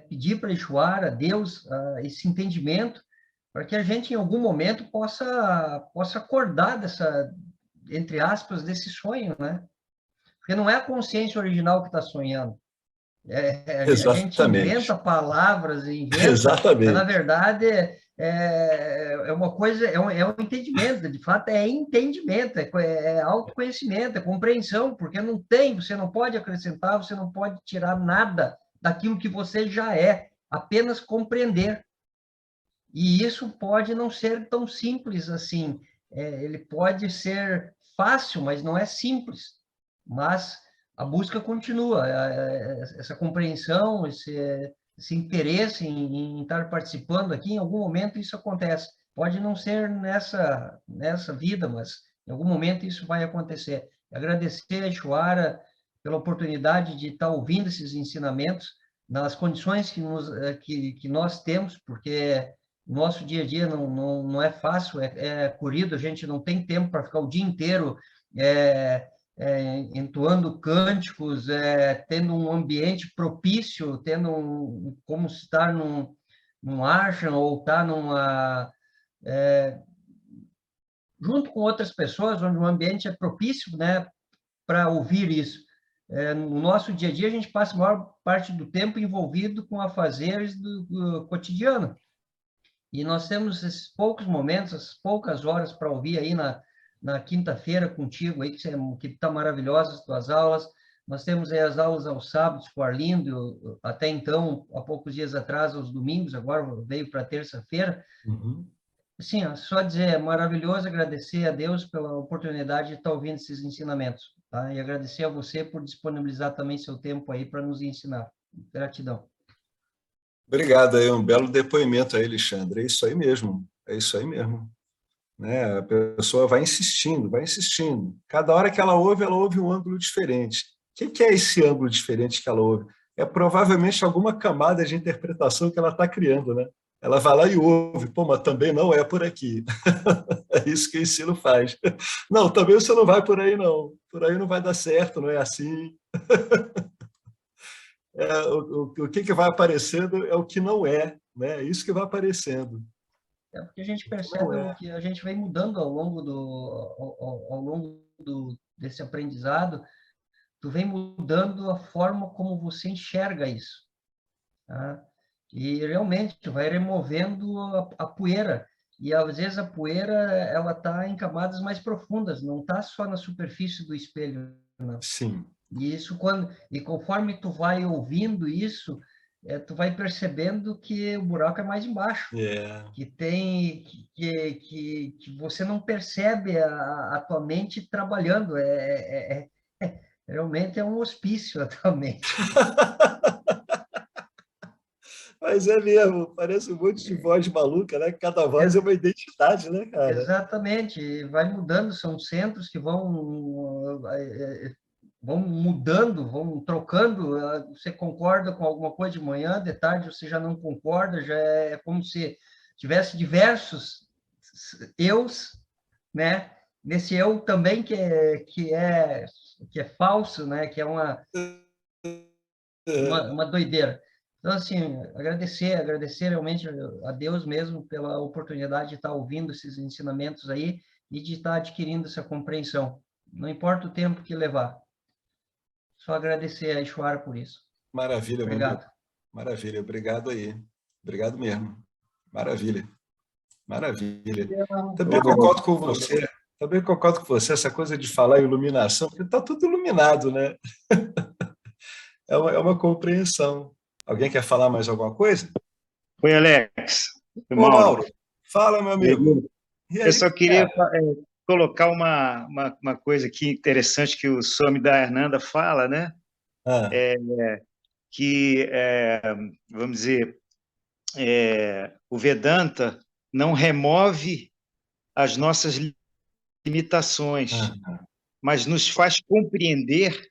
pedir para Eixuara, a Deus, esse entendimento, para que a gente, em algum momento, possa acordar dessa, entre aspas, desse sonho, né? Porque não é a consciência original que está sonhando. A gente Exatamente. inventa palavras, inventa, mas na Exatamente. verdade é uma coisa, é um entendimento, de fato é entendimento, é autoconhecimento, é compreensão, porque não tem, você não pode acrescentar, você não pode tirar nada daquilo que você já é, apenas compreender. E isso pode não ser tão simples assim, ele pode ser fácil, mas não é simples. Mas a busca continua, essa compreensão, esse interesse em estar participando aqui, em algum momento isso acontece. Pode não ser nessa vida, mas em algum momento isso vai acontecer. Agradecer a Eixuara pela oportunidade de estar ouvindo esses ensinamentos nas condições que nós temos, porque nosso dia a dia não é fácil, é corrido, a gente não tem tempo para ficar o dia inteiro entoando cânticos, tendo um ambiente propício, como estar num ashram ou estar junto com outras pessoas, onde o ambiente é propício, né, para ouvir isso. No nosso dia a dia, a gente passa a maior parte do tempo envolvido com afazeres do cotidiano. E nós temos esses poucos momentos, essas poucas horas para ouvir aí na quinta-feira contigo, aí, que está maravilhosa as tuas aulas. Nós temos aí as aulas aos sábados com o Arlindo, até então, há poucos dias atrás, aos domingos, agora veio para terça-feira. Uhum. Sim, só dizer, é maravilhoso, agradecer a Deus pela oportunidade de estar ouvindo esses ensinamentos, tá? E agradecer a você por disponibilizar também seu tempo aí para nos ensinar. Gratidão. Obrigado aí, um belo depoimento aí, Alexandre. É isso aí mesmo, é isso aí mesmo. Né? A pessoa vai insistindo, vai insistindo. Cada hora que ela ouve um ângulo diferente. O que é esse ângulo diferente que ela ouve? É provavelmente alguma camada de interpretação que ela está criando, né? Ela vai lá e ouve, pô, mas também não é por aqui. É isso que o ensino faz. Não, também você não vai por aí, não. Por aí não vai dar certo, não é assim. O que vai aparecendo é o que não é, né? É isso que vai aparecendo. É porque a gente O que não percebe o é. que a gente vem mudando ao longo desse aprendizado, tu vem mudando a forma como você enxerga isso, tá? E realmente tu vai removendo a poeira. E às vezes a poeira ela está em camadas mais profundas, não está só na superfície do espelho, não. Sim. E isso e conforme tu vai ouvindo isso, tu vai percebendo que o buraco é mais embaixo, É. que tem que você não percebe a tua mente trabalhando. Realmente é um hospício a tua mente. Mas é mesmo, parece um monte de voz maluca, né? Cada voz é uma identidade, né, cara? Exatamente, vai mudando, são centros que vão mudando, vão trocando. Você concorda com alguma coisa de manhã, de tarde você já não concorda, já é como se tivesse diversos eus, né? Nesse eu também que é falso, né? Que é uma doideira. Então, assim, agradecer realmente a Deus mesmo pela oportunidade de estar ouvindo esses ensinamentos aí e de estar adquirindo essa compreensão. Não importa o tempo que levar. Só agradecer a Ishwara por isso. Maravilha, meu amigo. Obrigado. Maravilha, obrigado aí. Obrigado mesmo. Maravilha, maravilha. Também concordo com você. Também concordo com você, essa coisa de falar em iluminação, porque está tudo iluminado, né? É uma compreensão. Alguém quer falar mais alguma coisa? Oi, Alex. Oi, Ô, Mauro. Mauro, fala, meu amigo. Beleza? E Eu aí, só queria cara? colocar uma coisa aqui interessante que o Swami da Hernanda fala, né? Ah, Que, vamos dizer, o Vedanta não remove as nossas limitações, ah, mas nos faz compreender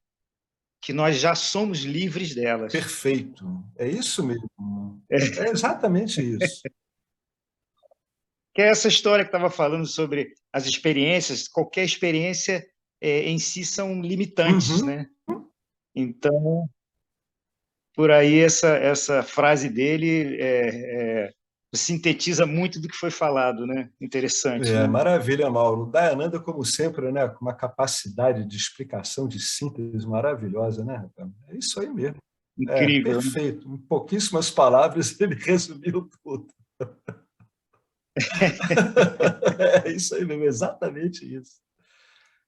que nós já somos livres delas. perfeito. É isso mesmo. É exatamente isso. Que é essa história que estava falando sobre as experiências, qualquer experiência em si são limitantes, Uhum. né? Então, por aí, essa frase dele sintetiza muito do que foi falado, né? Interessante, É, né? maravilha, Mauro. O Dayananda, como sempre, né, com uma capacidade de explicação, de síntese maravilhosa, né, rapaz? É isso aí mesmo. É, Incrível, né? perfeito. Em pouquíssimas palavras, ele resumiu tudo. É isso aí mesmo, exatamente isso.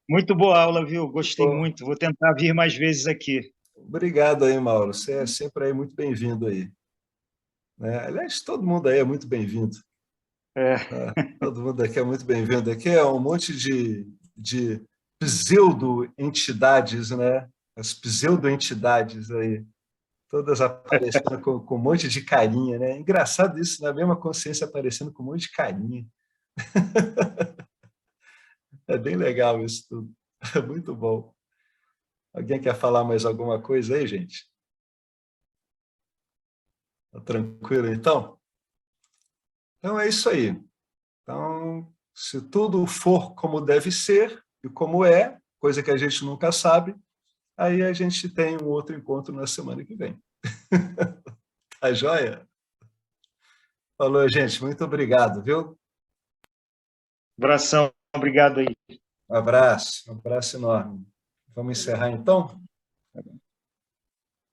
Muito boa aula, viu? Gostei Bom, muito. Vou tentar vir mais vezes aqui. obrigado aí, Mauro. Você é sempre aí muito bem-vindo aí. Né? Aliás, todo mundo aí é muito bem-vindo. É, Tá? Todo mundo aqui é muito bem-vindo. Aqui é um monte de pseudo-entidades, né? As pseudo-entidades aí, todas aparecendo com um monte de carinha, né? Engraçado isso, na mesma consciência aparecendo com um monte de carinha. É bem legal isso tudo. É muito bom. Alguém quer falar mais alguma coisa aí, gente? Tá tranquilo, então? Então é isso aí. Então, se tudo for como deve ser e como é, coisa que a gente nunca sabe, aí a gente tem um outro encontro na semana que vem. Tá joia? Falou, gente. Muito obrigado, viu? abração, obrigado aí. Um abraço enorme. Vamos encerrar então?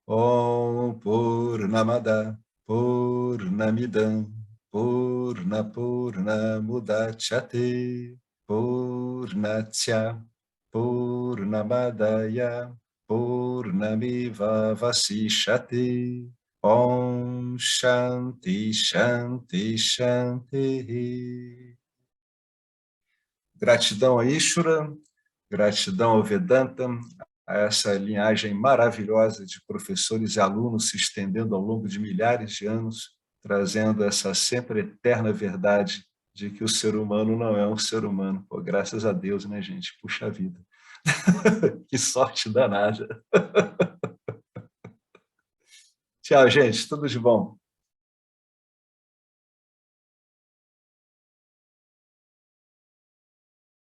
Om Purnamada Purnamidam Purnamudachyate Purnatya Purnamadaya Purnamiva Vasishate Om Shanti Shanti Shanti. Gratidão a Ishvara, gratidão ao Vedanta, a essa linhagem maravilhosa de professores e alunos se estendendo ao longo de milhares de anos, trazendo essa sempre eterna verdade de que o ser humano não é um ser humano. Pô, graças a Deus, né, gente? Puxa vida. Que sorte danada. Tchau, gente. Tudo de bom.